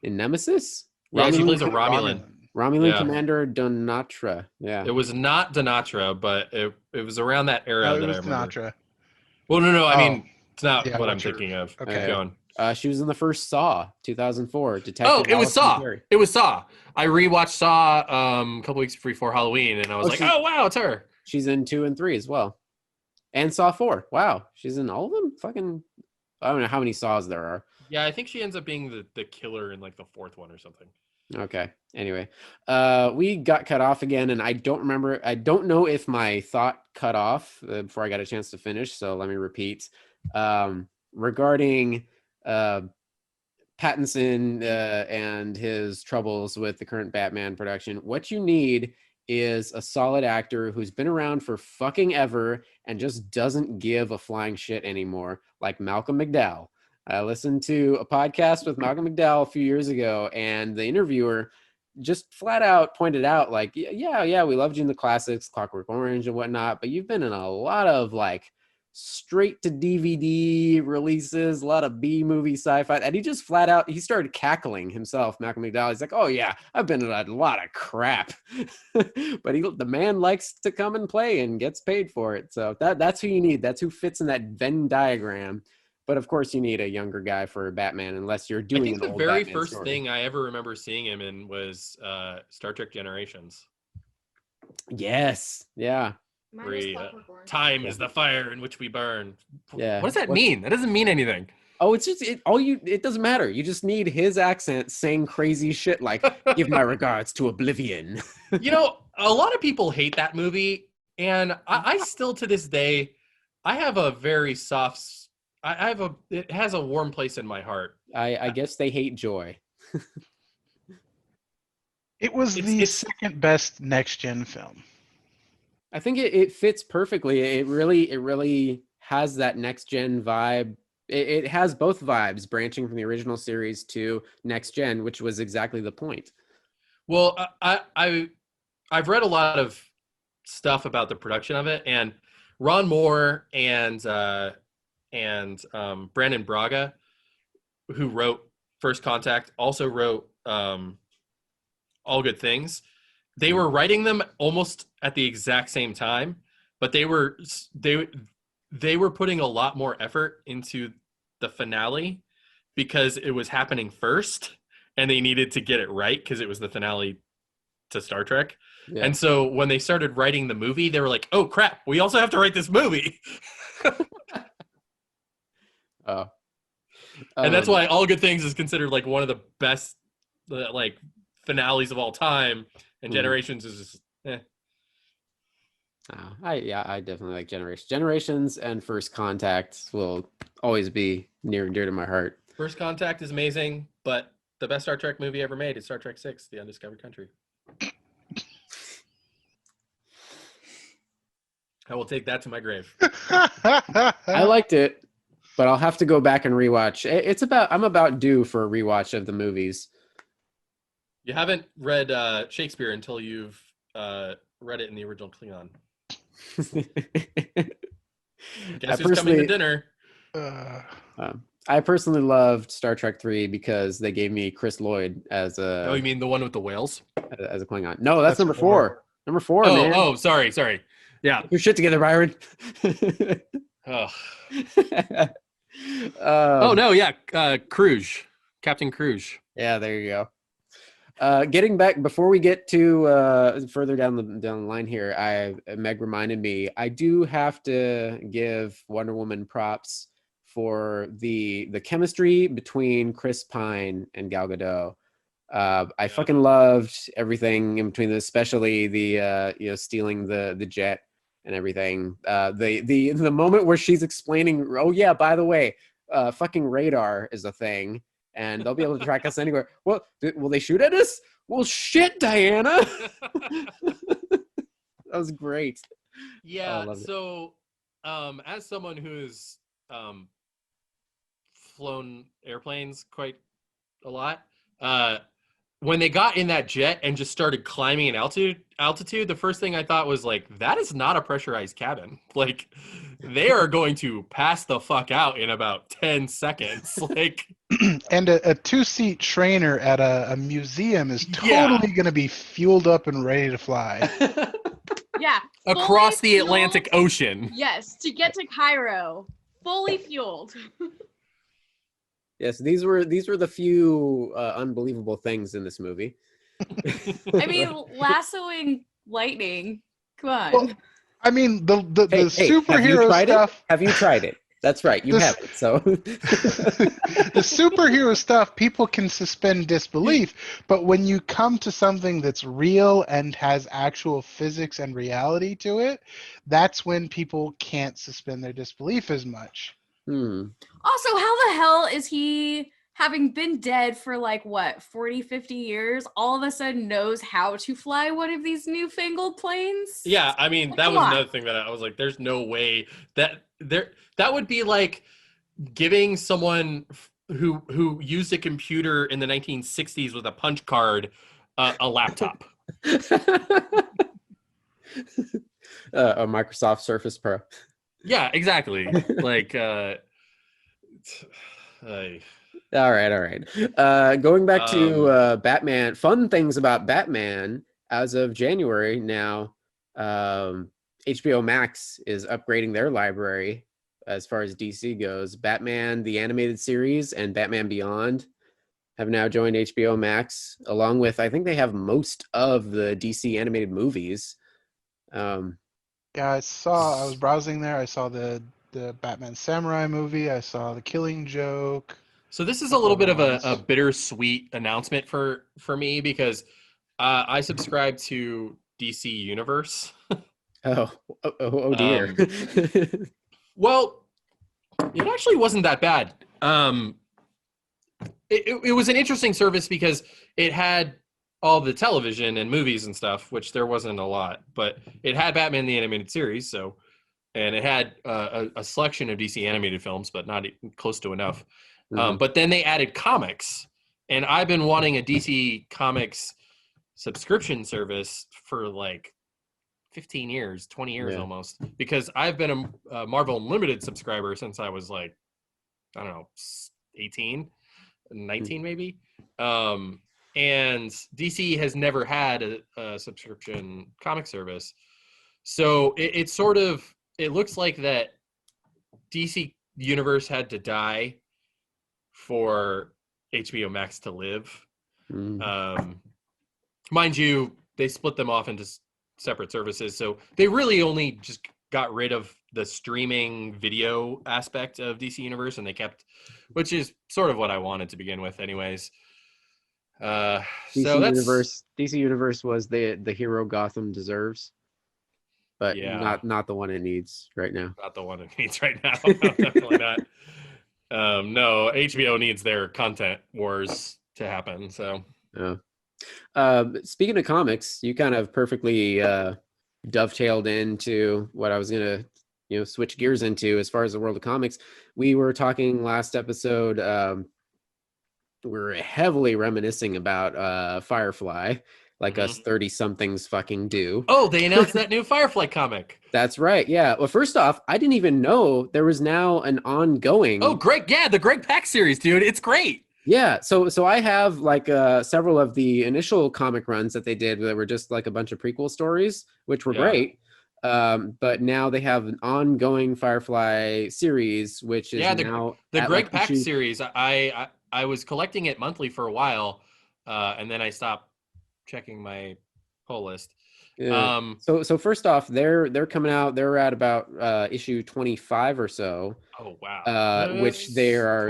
In Nemesis? Yeah, she plays a Romulan. Romulan Commander Donatra. Yeah. It was not Donatra, but it was around that era that I remember. Donatra. Well, no. I mean, it's not what I'm sure. thinking of. Okay. Keep going. She was in the first Saw, 2004. Detective. Oh, it was Allison Saw. Perry. It was Saw. I rewatched Saw a couple weeks before Halloween, and I was like, oh, wow, it's her. She's in 2 and 3 as well. And Saw 4. Wow. She's in all of them? Fucking, I don't know how many Saws there are. Yeah, I think she ends up being the killer in the fourth one or something. Okay. Anyway, we got cut off again, and I don't remember. I don't know if my thought cut off before I got a chance to finish. So let me repeat. Regarding Pattinson and his troubles with the current Batman production. What you need is a solid actor who's been around for fucking ever and just doesn't give a flying shit anymore, like Malcolm McDowell. I listened to a podcast with Malcolm McDowell a few years ago, and the interviewer just flat out pointed out, like, yeah, we loved you in the classics, Clockwork Orange and whatnot, but you've been in a lot of like straight to DVD releases, a lot of B movie sci-fi, and he just flat out, he started cackling himself, Malcolm McDowell. He's like, oh yeah, I've been in a lot of crap. But the man likes to come and play and gets paid for it. So that's who you need. That's who fits in that Venn diagram. But of course, you need a younger guy for Batman, unless you're doing. I think an the old very Batman first story. thing I ever remember seeing him in was Star Trek Generations. Yes, yeah, Mine was Clockwork Orange. Time is the fire in which we burn. yeah. What does that mean? That doesn't mean anything. Oh, it's just it doesn't matter. You just need his accent saying crazy shit like "Give my regards to Oblivion." You know, a lot of people hate that movie, and I still to this day, I have a very soft. It has a warm place in my heart. I guess they hate joy. It was the second best next gen film. I think it fits perfectly. It really has that next gen vibe. It has both vibes, branching from the original series to next gen, which was exactly the point. Well, I've read a lot of stuff about the production of it, and Ron Moore and Brandon Braga, who wrote First Contact, also wrote All Good Things. They were writing them almost at the exact same time, but they were putting a lot more effort into the finale because it was happening first, and they needed to get it right because it was the finale to Star Trek. Yeah. And so when they started writing the movie, they were like, "Oh crap, we also have to write this movie." Oh. And that's why All Good Things is considered like one of the best like finales of all time, and Generations is just I definitely like Generations. Generations and First Contact will always be near and dear to my heart. First Contact is amazing, but the best Star Trek movie ever made is Star Trek 6, The Undiscovered Country. I will take that to my grave. I liked it, but I'll have to go back and rewatch. I'm about due for a rewatch of the movies. You haven't read Shakespeare until you've read it in the original Klingon. Guess who's coming to dinner? I personally loved Star Trek 3 because they gave me Chris Lloyd as a. Oh, you mean the one with the whales? As a Klingon? No, that's number 4. Number 4. Man. Oh, sorry. Yeah. Get your shit together, Byron. Oh. Oh no, yeah, Cruise, Captain Cruise. Yeah, there you go. Getting back before we get to further down the line here, Meg reminded me I do have to give Wonder Woman props for the chemistry between Chris Pine and Gal Gadot. I fucking loved everything in between, especially the stealing the jet and everything. The moment where she's explaining, oh yeah, by the way, fucking radar is a thing. And they'll be able to track us anywhere. Well, will they shoot at us? Well, shit, Diana. That was great. Yeah. So, as someone who's flown airplanes quite a lot, when they got in that jet and just started climbing in altitude, the first thing I thought was like, that is not a pressurized cabin. Like, they are going to pass the fuck out in about 10 seconds. Like, and a 2-seat trainer at a museum is totally going to be fueled up and ready to fly. Yeah. Across the fueled, Atlantic Ocean. Yes, to get to Cairo, fully fueled. Yes, these were the few unbelievable things in this movie. I mean, lassoing lightning. Come on. Well, I mean, the superhero stuff. Have you tried it? That's right, you haven't. So the superhero stuff, people can suspend disbelief, but when you come to something that's real and has actual physics and reality to it, that's when people can't suspend their disbelief as much. Also, how the hell is he having been dead for like what 40, 50 years, all of a sudden knows how to fly one of these newfangled planes. Yeah, I mean, that Come was on. another thing that I was like, there's no way that would be like giving someone who used a computer in the 1960s with a punch card a laptop. A Microsoft Surface Pro. Yeah, exactly. Like, All right. Going back to Batman, fun things about Batman. As of January now, HBO Max is upgrading their library as far as DC goes. Batman, the animated series, and Batman Beyond have now joined HBO Max, along with, I think they have most of the DC animated movies. Yeah, I was browsing there. I saw the Batman Samurai movie. I saw The Killing Joke. so this is a little bit of a bittersweet announcement for me because I subscribe to DC Universe. Oh dear. Well, it actually wasn't that bad. It was an interesting service because it had all the television and movies and stuff, which there wasn't a lot, but it had Batman the Animated Series, and it had a selection of DC animated films, but not close to enough. Mhm. But then they added comics, and I've been wanting a DC Comics subscription service for like 15 years, 20 years almost, because I've been a Marvel Unlimited subscriber since I was like, I don't know, 18, 19 maybe. And DC has never had a subscription comic service. So it looks like that DC Universe had to die for HBO Max to live. Mind you, they split them off into separate services. So they really only just got rid of the streaming video aspect of DC Universe, and they kept, which is sort of what I wanted to begin with anyways. DC So that's DC Universe was the hero Gotham deserves, but not the one it needs right now. Not the one it needs right now. No, definitely not. No, HBO needs their content wars to happen. So, speaking of comics, you kind of perfectly dovetailed into what I was gonna, switch gears into as far as the world of comics. We were talking last episode. We're heavily reminiscing about Firefly, like us 30-somethings fucking do. Oh, they announced that new Firefly comic. That's right. Yeah. Well, first off, I didn't even know there was now an ongoing. Oh, great! Yeah, the Greg Pak series, dude. It's great. Yeah. So I have like several of the initial comic runs that they did that were just like a bunch of prequel stories, which were great. But now they have an ongoing Firefly series, which is now the Greg Pak series. I was collecting it monthly for a while, and then I stopped checking my pull list. Yeah. So first off, they're coming out. They're at about issue 25 or so. Oh wow! Which they are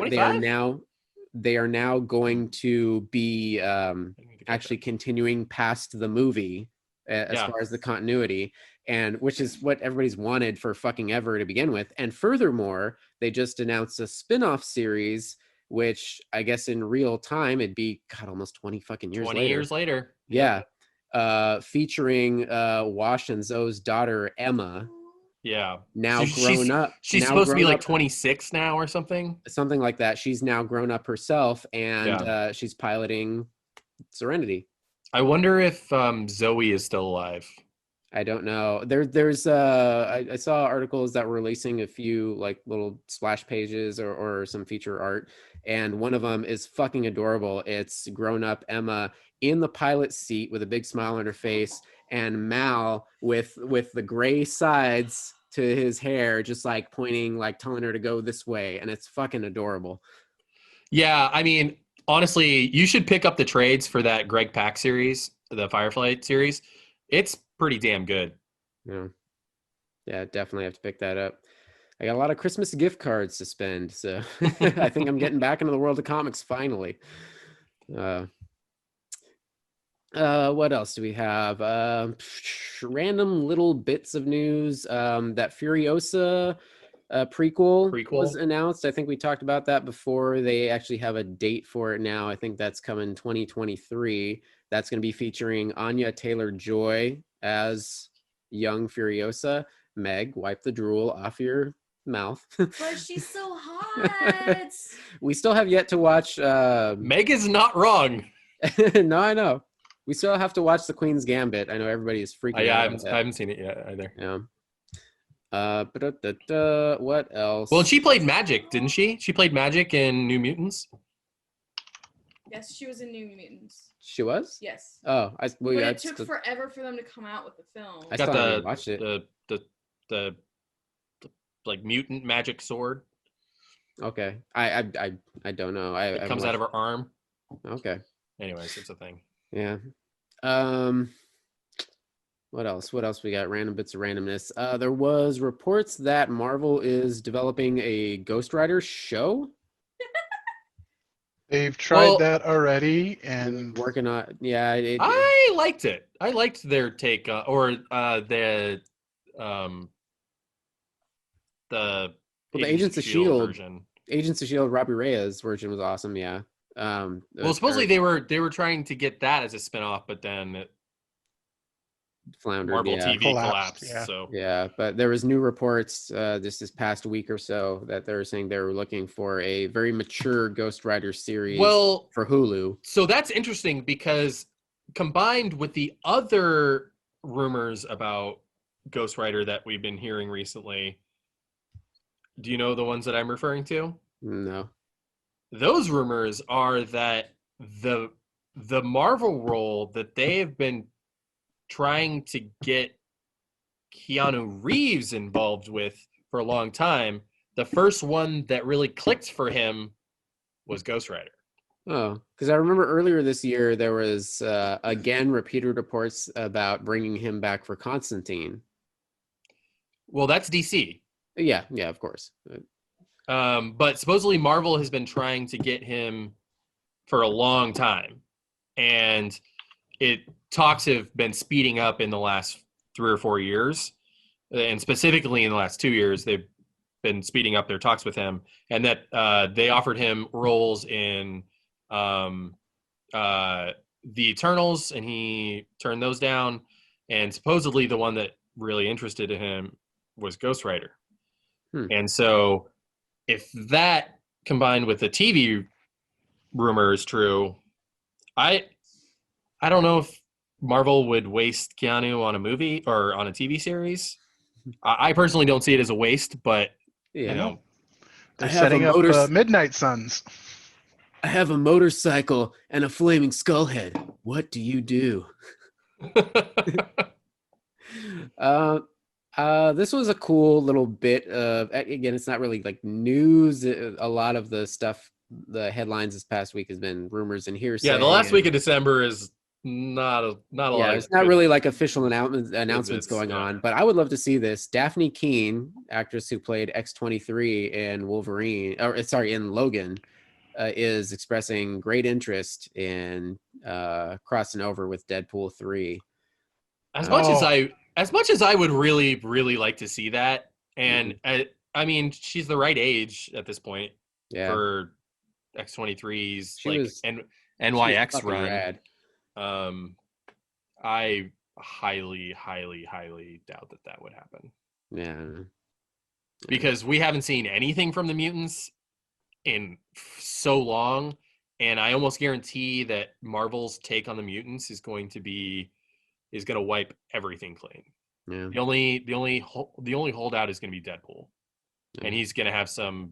now going to be actually continuing past the movie as far as the continuity, and which is what everybody's wanted for fucking ever to begin with. And furthermore, they just announced a spin-off series, which I guess in real time it'd be almost 20 fucking years 20 later. years later. Yeah. Featuring Wash and Zoe's daughter Emma. Yeah. Now grown up. She's supposed to be like 26 now or something. Something like that. She's now grown up herself, and she's piloting Serenity. I wonder if Zoe is still alive. I don't know. I saw articles that were releasing a few like little splash pages or some feature art, and one of them is fucking adorable. It's grown up Emma in the pilot seat with a big smile on her face, and Mal with the gray sides to his hair, just like pointing, like telling her to go this way, and it's fucking adorable. Yeah, I mean, honestly, you should pick up the trades for that Greg Pak series, the Firefly series. It's pretty damn good. Yeah, definitely have to pick that up. I got a lot of Christmas gift cards to spend, so I think I'm getting back into the world of comics finally. What else do we have? Random little bits of news that Furiosa prequel Prequel? was announced. I think we talked about that before. They actually have a date for it now. I think that's coming 2023. That's going to be featuring Anya Taylor-Joy as young Furiosa. Meg, wipe the drool off your mouth. But she's so hot. We still have yet to watch. Meg is not wrong. No, I know. We still have to watch The Queen's Gambit. I know everybody is freaking Yeah, out. I haven't seen it yet either. Yeah. What else? Well, she played Magic, didn't she? She played Magic in New Mutants. Yes, she was in New Mutants. She was? Yes. Oh, But it took forever for them to come out with the film. I Got still haven't watched it. the like mutant magic sword. Okay. I don't know. It comes out of her arm. Okay. Anyways, it's a thing. Yeah. What else? What else we got? Random bits of randomness. There was reports that Marvel is developing a Ghostwriter show. They've tried Well, that already, and Working on, yeah. I liked it. I liked their take the Agents of Shield version. Agents of Shield. Robbie Reyes version was awesome. Yeah. Well, supposedly they were trying to get that as a spinoff, but then floundered. Marvel Yeah. TV collapsed. Yeah. So Yeah, but there was new reports this past week or so that they were saying they were looking for a very mature Ghostwriter series for Hulu. So that's interesting because combined with the other rumors about Ghostwriter that we've been hearing recently, do you know the ones that I'm referring to? No. Those rumors are that the Marvel role that they have been trying to get Keanu Reeves involved with for a long time, the first one that really clicked for him was Ghostwriter. Oh, because I remember earlier this year there was again repeated reports about bringing him back for Constantine. Well, that's DC. Yeah, of course. But supposedly Marvel has been trying to get him for a long time, and talks have been speeding up in the last 3 or 4 years, and specifically in the last 2 years, they've been speeding up their talks with him, and that they offered him roles in the Eternals, and he turned those down, and supposedly the one that really interested him was Ghostwriter. And so if that combined with the TV rumor is true, I don't know if Marvel would waste Keanu on a movie or on a TV series. I personally don't see it as a waste, but Yeah. you know, they're I have setting a up Midnight Suns. I have a motorcycle and a flaming skull head. What do you do? This was a cool little bit of, again, it's not really like news. A lot of the stuff, the headlines this past week has been rumors and hearsay. yeah, the last week of December is not a lot. Yeah, it's not good really like official announcements bits, going yeah. on, but I would love to see this. Daphne Keane, actress who played X-23 in in Logan, is expressing great interest in crossing over with Deadpool 3. As much as I would really, really like to see that, and I mean, she's the right age at this point for X-23's and NYX run. Rad. I highly, highly, highly doubt that would happen. Yeah. Because we haven't seen anything from the mutants in so long, and I almost guarantee that Marvel's take on the mutants is going to wipe everything clean. Yeah. The only holdout is going to be Deadpool, and he's going to have some,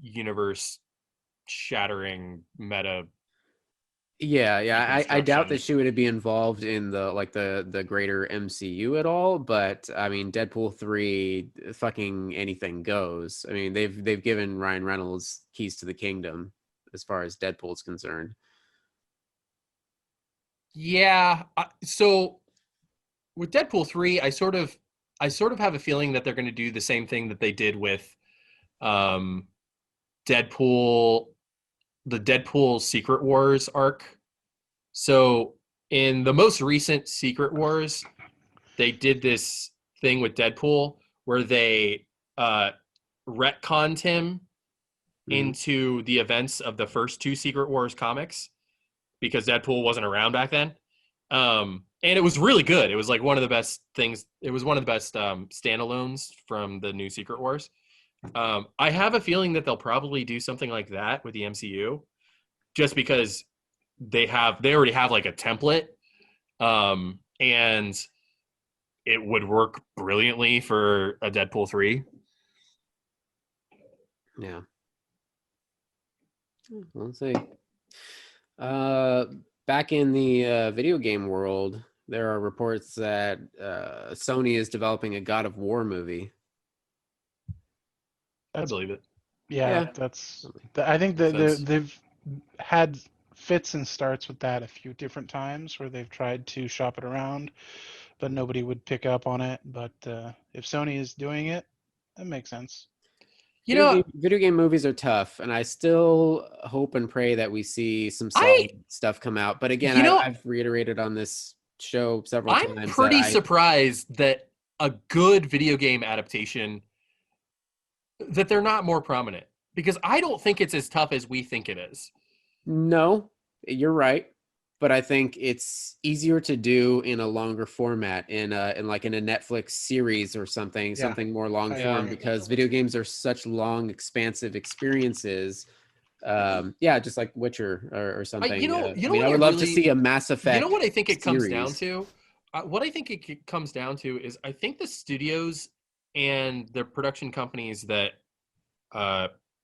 universe shattering meta. Yeah. I doubt that she would be involved in the greater MCU at all. But I mean, Deadpool 3, fucking anything goes. I mean, they've given Ryan Reynolds keys to the kingdom as far as Deadpool's concerned. Yeah. So with Deadpool 3, I sort of have a feeling that they're going to do the same thing that they did with Deadpool, the Deadpool Secret Wars arc. So in the most recent Secret Wars, they did this thing with Deadpool where they retconned him into the events of the first two Secret Wars comics because Deadpool wasn't around back then. And it was really good. It was like one of the best things. It was one of the best standalones from the new Secret Wars. I have a feeling that they'll probably do something like that with the MCU, just because they already have like a template, and it would work brilliantly for a Deadpool 3. Yeah. Let's see. Back in the video game world, there are reports that Sony is developing a God of War movie. I believe it. Yeah, I think that they've had fits and starts with that a few different times where they've tried to shop it around, but nobody would pick up on it. But if Sony is doing it, that makes sense. Video game movies are tough, and I still hope and pray that we see some solid stuff come out. But again, I've reiterated on this show several times. I'm pretty surprised that a good video game adaptation, that they're not more prominent, because I don't think it's as tough as we think it is. No, you're right. But I think it's easier to do in a longer format, in a Netflix series or something more long form, because video games are such long, expansive experiences. Just like Witcher or something. I would love to see a Mass Effect. You know what I think it comes series. down to? What I think it comes down to is I think the studios and the production companies that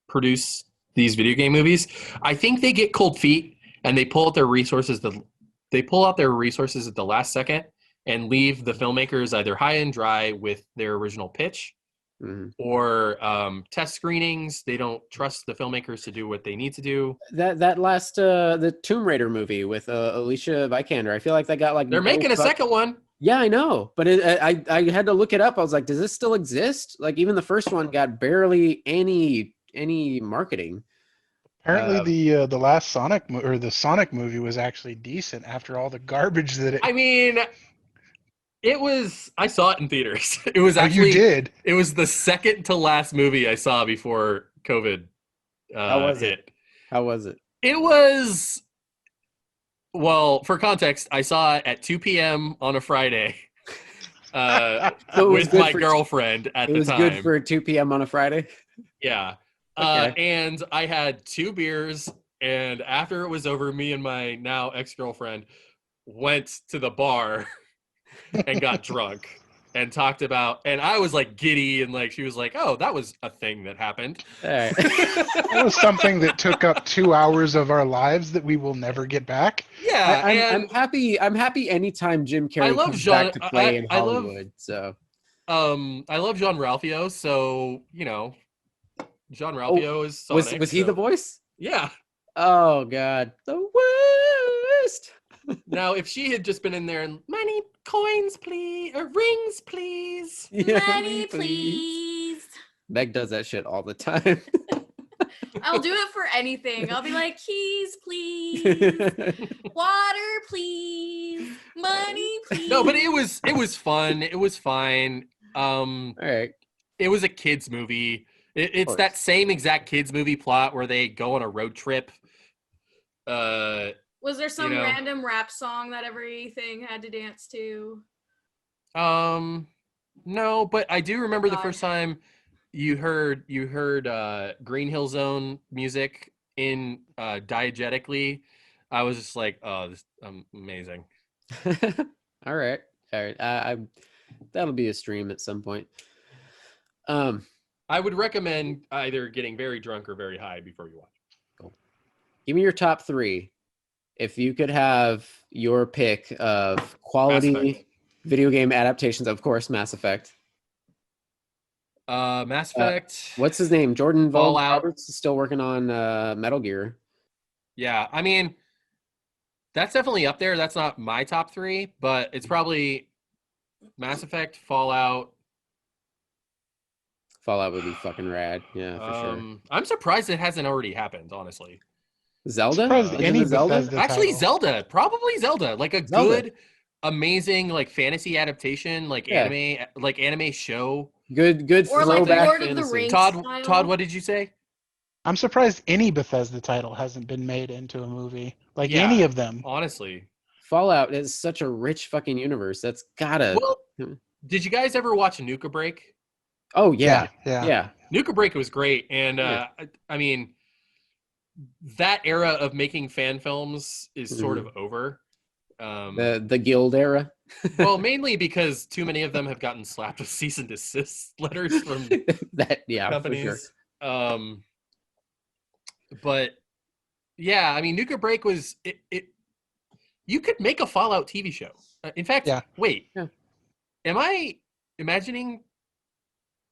produce these video game movies, I think they get cold feet. And they pull out their resources. They pull out their resources at the last second and leave the filmmakers either high and dry with their original pitch, or test screenings. They don't trust the filmmakers to do what they need to do. That last the Tomb Raider movie with Alicia Vikander, I feel like that got like they're making a second one. Yeah, I know, but I had to look it up. I was like, does this still exist? Like even the first one got barely any marketing. Apparently, the last Sonic the Sonic movie was actually decent after all the garbage that it. I mean, it was. I saw it in theaters. It was actually. You did. It was the second to last movie I saw before COVID. How was hit. it? How was it? It was. Well, for context, I saw it at 2 p.m. on a Friday. With my girlfriend at the time. It was good for 2 p.m. on a Friday. Yeah. Okay. And I had 2 beers, and after it was over, me and my now ex-girlfriend went to the bar and got drunk and talked about, and I was like giddy, and like she was like, "Oh, that was a thing that happened." All right. That was something that took up 2 hours of our lives that we will never get back. Yeah, I'm happy. I'm happy anytime Jim Carrey comes back to play in Hollywood. I love Jean-Ralphio, so Jean-Ralphio is Sonic. Was he the voice? Yeah. Oh God, the worst. Now, if she had just been in there and money, coins, please, or rings, please. Yeah, Money, please. Meg does that shit all the time. I'll do it for anything. I'll be like, keys, please. Water, please. Money, please. No, but it was fun. It was fine. All right. It was a kids movie. It's that same exact kids movie plot where they go on a road trip. Was there some random rap song that everything had to dance to? No, but I do remember the first time you heard Green Hill Zone music in diegetically. I was just like, oh, this is amazing. All right. That'll be a stream at some point. I would recommend either getting very drunk or very high before you watch. Cool. Give me your top 3. If you could have your pick of quality video game adaptations, of course, Mass Effect. Mass Effect. What's his name? Jordan Fallout. Roberts is still working on Metal Gear. Yeah, I mean, that's definitely up there. That's not my top 3, but it's probably Mass Effect, Fallout. Fallout would be fucking rad. Yeah, for sure. I'm surprised it hasn't already happened, honestly. Zelda? Zelda? Actually, Zelda. Probably Zelda. Like good, amazing, like fantasy adaptation, like anime show. Good Or like throwback Lord of the fantasy. Rings. Todd, style. Todd, what did you say? I'm surprised any Bethesda title hasn't been made into a movie. Like Yeah. any of them. Honestly. Fallout is such a rich fucking universe. That's gotta. Well, did you guys ever watch Nuka Break? Oh yeah, Yeah. yeah. Nuka Break was great, and Yeah. I mean, that era of making fan films is sort of over. The guild era. Well, mainly because too many of them have gotten slapped with cease and desist letters from that yeah companies. for sure. But yeah, I mean, Nuka Break was it. You could make a Fallout TV show. In fact, Yeah. wait, Yeah. am I imagining?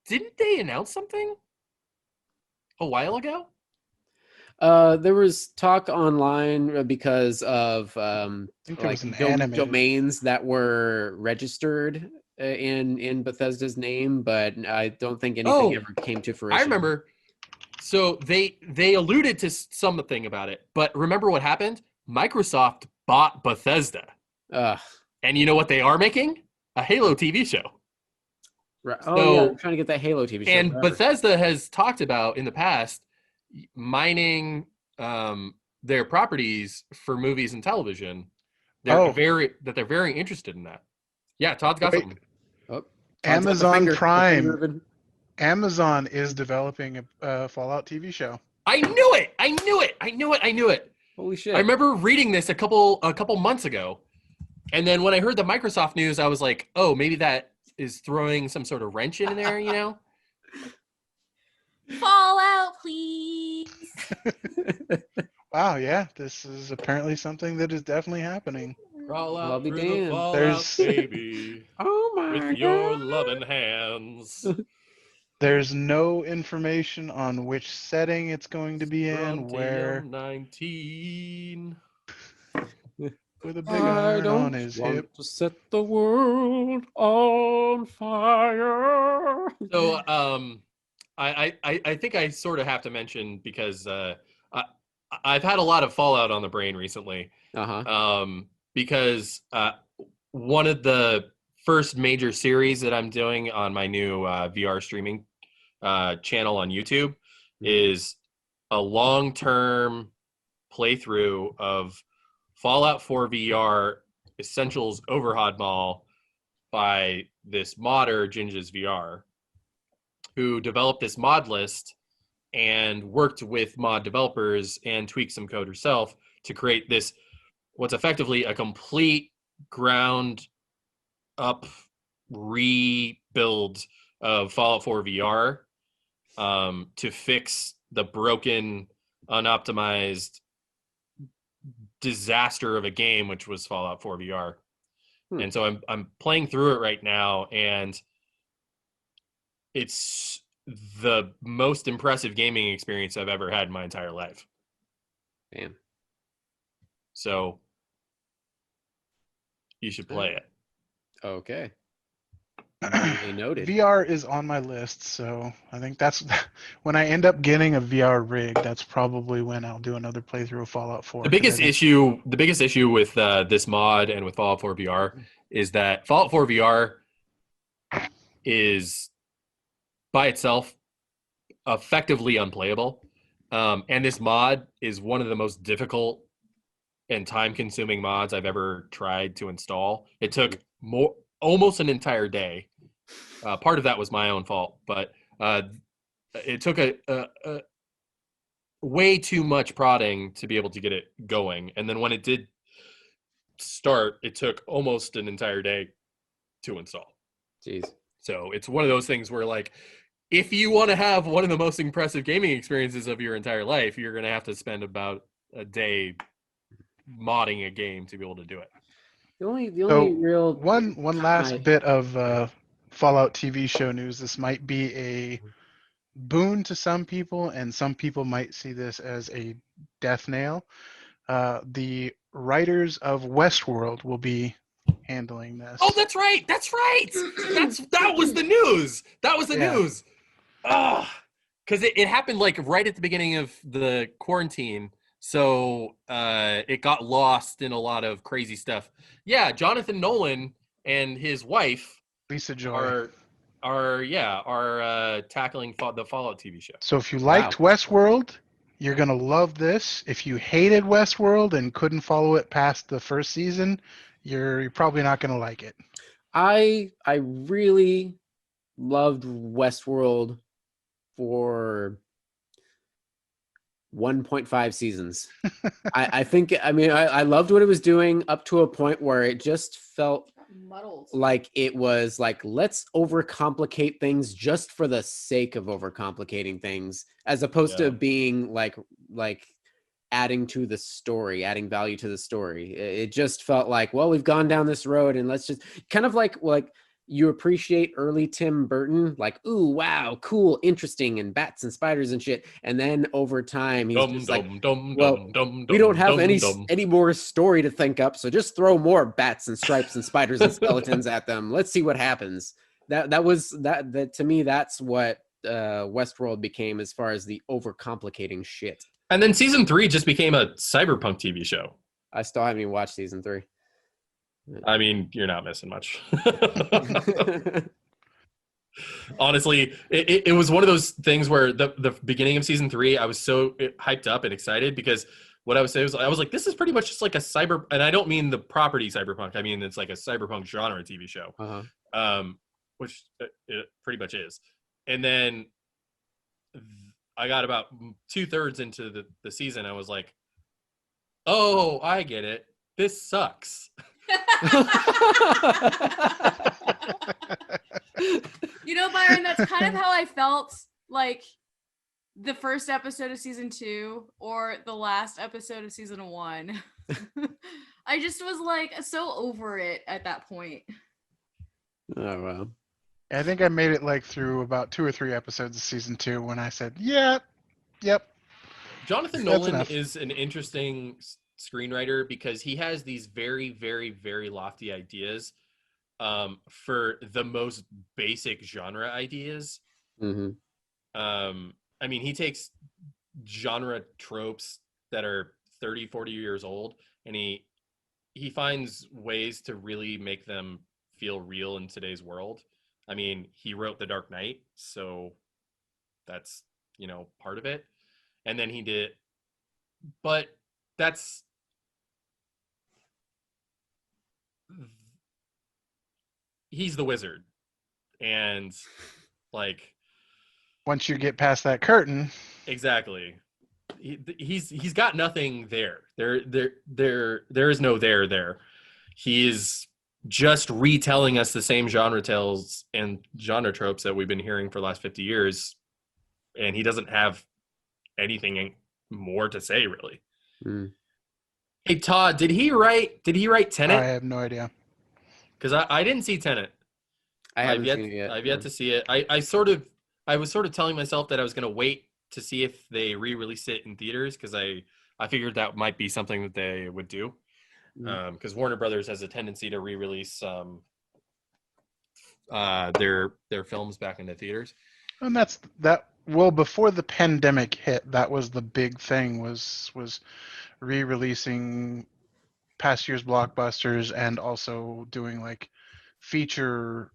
Didn't they announce something a while ago? There was talk online because of I think there like was an animated. domains that were registered in Bethesda's name, but I don't think anything ever came to fruition. I remember. So they alluded to something about it, but remember what happened? Microsoft bought Bethesda, and you know what they are making? A Halo TV show. Right. So, Oh yeah, I'm trying to get that Halo TV show. And forever. Bethesda has talked about in the past mining their properties for movies and television. They're very interested in that. Yeah, Todd's got Wait. something. Oh, Todd's got the Amazon finger- the Prime. finger ribbon. Amazon is developing a Fallout TV show. I knew it. Holy shit! I remember reading this a couple months ago, and then when I heard the Microsoft news, I was like, oh, maybe that is throwing some sort of wrench in there, you know? Fallout, please. Wow, yeah, this is apparently something that is definitely happening. Crawl out I'll be through damned. the Fallout, There's- baby, Oh my with your loving hands. There's no information on which setting it's going to be in, From where, TM19. with a big I iron don't on his want hip. to set the world on fire. So, I think I sort of have to mention because I've had a lot of Fallout on the brain recently. Because one of the first major series that I'm doing on my new VR streaming channel on YouTube is a long-term playthrough of Fallout 4 VR Essentials Overhaul Mall by this modder, Ginges VR, who developed this mod list and worked with mod developers and tweaked some code herself to create this, what's effectively a complete ground up rebuild of Fallout 4 VR to fix the broken, unoptimized disaster of a game, which was Fallout 4 VR. And so I'm playing through it right now, and it's the most impressive gaming experience I've ever had in my entire life. Damn. So you should play it. Okay. Duly noted. VR is on my list, so I think that's when I end up getting a VR rig. That's probably when I'll do another playthrough of Fallout 4. The biggest issue with this mod and with Fallout 4 VR is that Fallout 4 VR is by itself effectively unplayable, and this mod is one of the most difficult and time-consuming mods I've ever tried to install. It took almost an entire day. Part of that was my own fault, but it took a way too much prodding to be able to get it going. And then when it did start, it took almost an entire day to install. Jeez. So it's one of those things where, like, if you want to have one of the most impressive gaming experiences of your entire life, you're going to have to spend about a day modding a game to be able to do it. The only real one last bit of Fallout TV show news. This might be a boon to some people, and some people might see this as a death nail. The writers of Westworld will be handling this. Oh, that's right. That was the news. That was the news. Because it happened like right at the beginning of the quarantine. So it got lost in a lot of crazy stuff. Yeah, Jonathan Nolan and his wife Lisa Joy tackling the Fallout TV show. So if you liked Westworld, you're going to love this. If you hated Westworld and couldn't follow it past the first season, you're probably not going to like it. I really loved Westworld for 1.5 seasons. I loved what it was doing up to a point where it just felt Muddled. like it was like, let's overcomplicate things just for the sake of overcomplicating things, as opposed to being like adding to the story, adding value to the story. It just felt like, well, we've gone down this road and let's just kind of like you appreciate early Tim Burton, like, ooh, wow, cool, interesting, and bats and spiders and shit. And then over time, he's just like, well, we don't have any more story to think up, so just throw more bats and stripes and spiders and skeletons at them. Let's see what happens. That to me, that's what Westworld became as far as the overcomplicating shit. And then season 3 just became a cyberpunk TV show. I still haven't even watched season 3. I mean, you're not missing much. Honestly, it was one of those things where the beginning of season 3, I was so hyped up and excited because what I would say was, I was like, this is pretty much just like a cyber, and I don't mean the property cyberpunk. I mean, it's like a cyberpunk genre TV show, which it pretty much is. And then I got about 2/3 into the season. I was like, oh, I get it. This sucks. You know, Byron, that's kind of how I felt like the first episode of season 2 or the last episode of season 1. I just was like so over it at that point. Oh, wow. I think I made it like through about 2 or 3 episodes of season 2 when I said, yep. Jonathan Nolan is an interesting screenwriter because he has these very, very, very lofty ideas for the most basic genre ideas. Mm-hmm. I mean, he takes genre tropes that are 30, 40 years old, and he finds ways to really make them feel real in today's world. I mean, he wrote The Dark Knight, so that's, part of it. And then he did, but he's the wizard. And like, once you get past that curtain. Exactly. He's got nothing there. There is no there. He is just retelling us the same genre tales and genre tropes that we've been hearing for the last 50 years. And he doesn't have anything more to say, really. Mm. Hey, Todd, did he write Tenet? I have no idea. Because I didn't see Tenet. I've seen it yet. I've yet to see it. I was sort of telling myself that I was going to wait to see if they re-released it in theaters because I figured that might be something that they would do. Because Warner Brothers has a tendency to re-release their films back into theaters. And that's that. Well, before the pandemic hit, that was the big thing was re-releasing past year's blockbusters and also doing like feature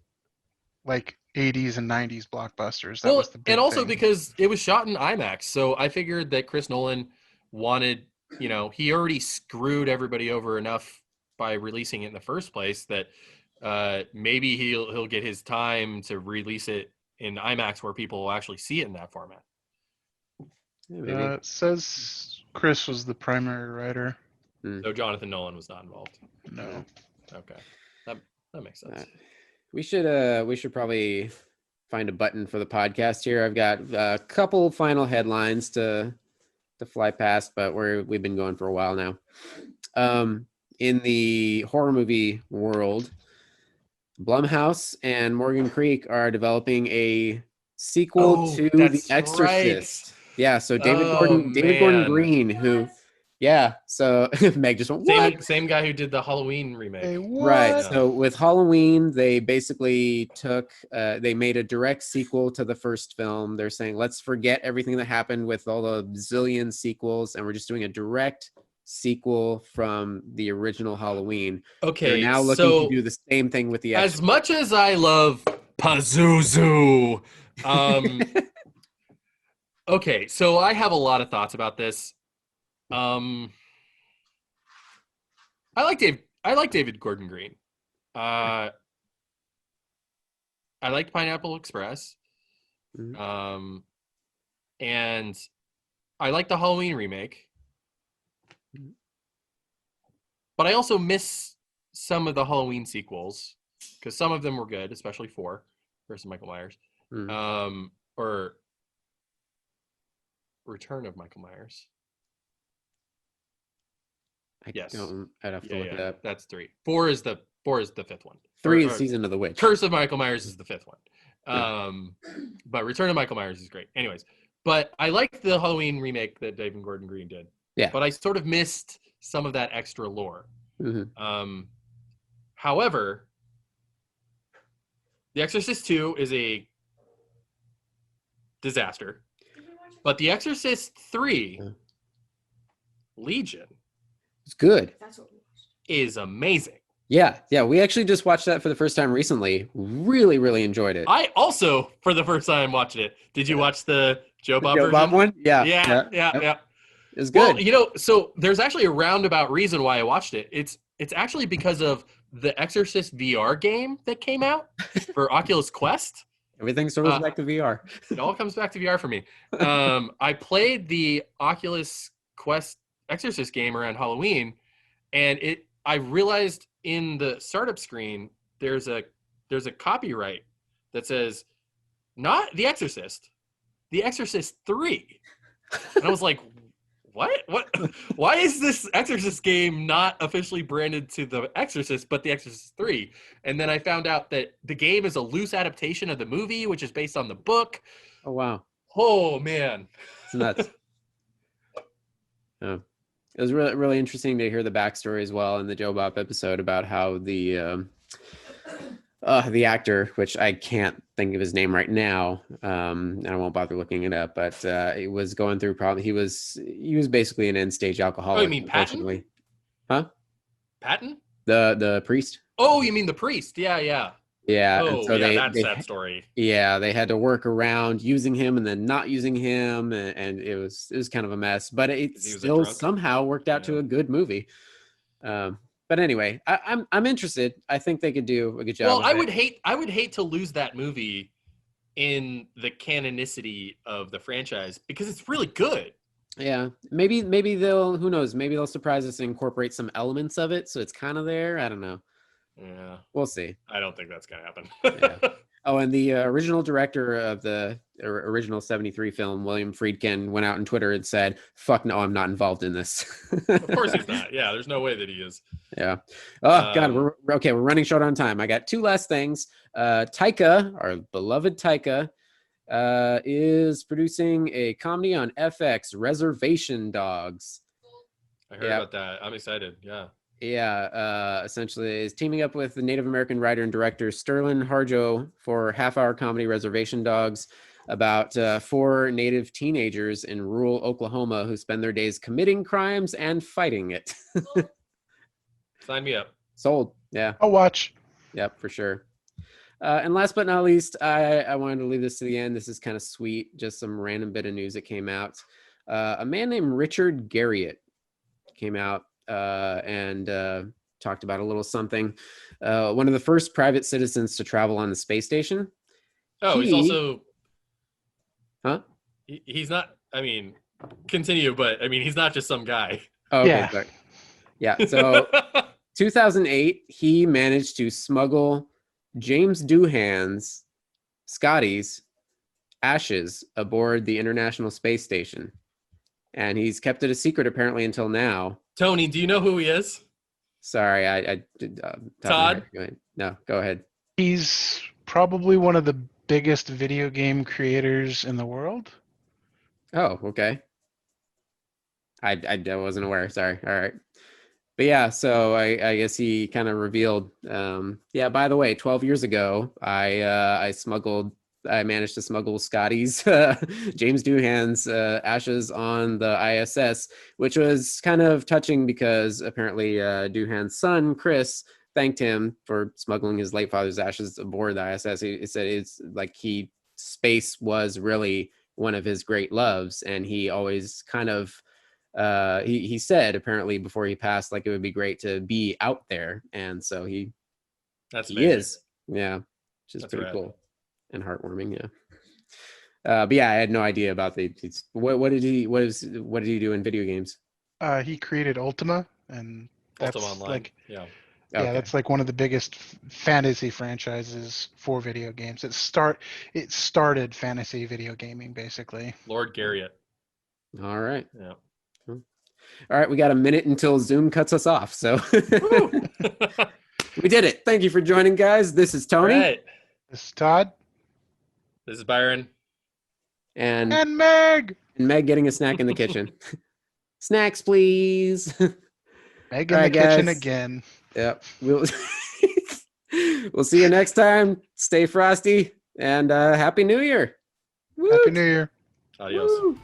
like 80s and 90s blockbusters. That was the big and also thing. because it was shot in IMAX, so I figured that Chris Nolan wanted, he already screwed everybody over enough by releasing it in the first place that maybe he'll get his time to release it in IMAX where people will actually see it in that format. It says Chris was the primary writer. So Jonathan Nolan was not involved. No. Okay, that makes sense. We should probably find a button for the podcast here. I've got a couple final headlines to fly past, but we've been going for a while now. In the horror movie world, Blumhouse and Morgan Creek are developing a sequel to The Exorcist. Right. Yeah, so David Gordon Green, who, yeah, so Meg just went, what? Same guy who did the Halloween remake. Hey, what? Right. So with Halloween, they basically they made a direct sequel to the first film. They're saying, let's forget everything that happened with all the zillion sequels, and we're just doing a direct sequel from the original Halloween. Okay, They're now looking to do the same thing with the Exorcist. As much as I love Pazuzu. Okay, so I have a lot of thoughts about this. I like David Gordon Green. I liked Pineapple Express. Mhm. And I like the Halloween remake. But I also miss some of the Halloween sequels because some of them were good, especially 4 versus Michael Myers. Or Return of Michael Myers. I'd Yes. have to look it up. That's 3. 4 is the 5th one. 3 is Season of the Witch. Curse of Michael Myers is the 5th one. But Return of Michael Myers is great. Anyways, but I like the Halloween remake that David Gordon Green did. Yeah. But I sort of missed some of that extra lore. However, The Exorcist 2 is a disaster. But The Exorcist 3 Legion It's good. That's what we watched. is amazing. Yeah. We actually just watched that for the first time recently. Really, really enjoyed it. I also, for the first time, watched it. Did you watch the Joe Bob Joe version? Bob one? Yeah. Yeah. It's good. Well, so there's actually a roundabout reason why I watched it. It's actually because of the Exorcist VR game that came out for Oculus Quest. Everything circles back to VR. It all comes back to VR for me. I played the Oculus Quest Exorcist game around Halloween, and I realized in the startup screen there's a copyright that says not The Exorcist, The Exorcist 3. And I was like, what? Why is this Exorcist game not officially branded to The Exorcist, but The Exorcist 3? And then I found out that the game is a loose adaptation of the movie, which is based on the book. Oh, wow. Oh, man. It's nuts. Yeah. It was really, really interesting to hear the backstory as well in the Joe Bob episode about how the actor, which I can't think of his name right now, and I won't bother looking it up, but it was going through problem. He was basically an end stage alcoholic. Oh, you mean Patton? Huh? Patton? The priest. Oh, you mean the priest? Yeah. Yeah. Oh, and so that's that story. Yeah, they had to work around using him and then not using him, and it was kind of a mess. But it still somehow worked out to a good movie. But anyway, I'm interested. I think they could do a good job. Well, I would hate to lose that movie in the canonicity of the franchise because it's really good. Yeah, maybe they'll, who knows? Maybe they'll surprise us and incorporate some elements of it, so it's kind of there. I don't know. Yeah, we'll see. I don't think that's gonna happen. Yeah. Oh, and the original director of the original 73 film, William Friedkin, went out on Twitter and said, "Fuck no, I'm not involved in this." Of course he's not. Yeah, there's no way that he is. Yeah. Oh God, we're running short on time. I got 2 last things. Taika, our beloved Taika, is producing a comedy on FX, Reservation Dogs. I heard about that. I'm excited. Yeah. Yeah, essentially is teaming up with the Native American writer and director Sterling Harjo for half-hour comedy Reservation Dogs about 4 Native teenagers in rural Oklahoma who spend their days committing crimes and fighting it. Sign me up. Sold. Yeah. I'll watch. Yep, for sure. And last but not least, I wanted to leave this to the end. This is kind of sweet. Just some random bit of news that came out. A man named Richard Garriott came out and talked about a little something. One of the first private citizens to travel on the space station. Oh, he's also... Huh? He's not... I mean, continue, but I mean, he's not just some guy. Oh, okay, Yeah. sorry. Yeah, so 2008, he managed to smuggle James Doohan's, Scotty's, ashes aboard the International Space Station. And he's kept it a secret apparently until now. Tony, do you know who he is? Sorry, I did. Todd? Go ahead. No, go ahead. He's probably one of the biggest video game creators in the world. Oh, okay. I wasn't aware. Sorry. All right. But yeah, so I guess he kind of revealed, yeah, by the way, 12 years ago, I managed to smuggle Scotty's, James Doohan's ashes on the ISS, which was kind of touching because apparently Doohan's son, Chris, thanked him for smuggling his late father's ashes aboard the ISS. He said it's like space was really one of his great loves, and he always kind of he said apparently before he passed, like it would be great to be out there, and so he is, yeah, which is pretty cool and heartwarming, yeah. But yeah, I had no idea about what did he do in video games? He created Ultima, and that's Ultima Online. like Yeah. Okay. that's like one of the biggest fantasy franchises for video games. It started fantasy video gaming basically. Lord Garriott. All right. Yeah. All right, we got a minute until Zoom cuts us off, so we did it. Thank you for joining, guys. This is Tony. All right. This is Todd This is Byron. And Meg. Meg getting a snack in the kitchen. Snacks, please. Meg in All the right, kitchen guys. again. Yep. We'll see you next time. Stay frosty and Happy New Year. Happy New Year. Adios. Woo.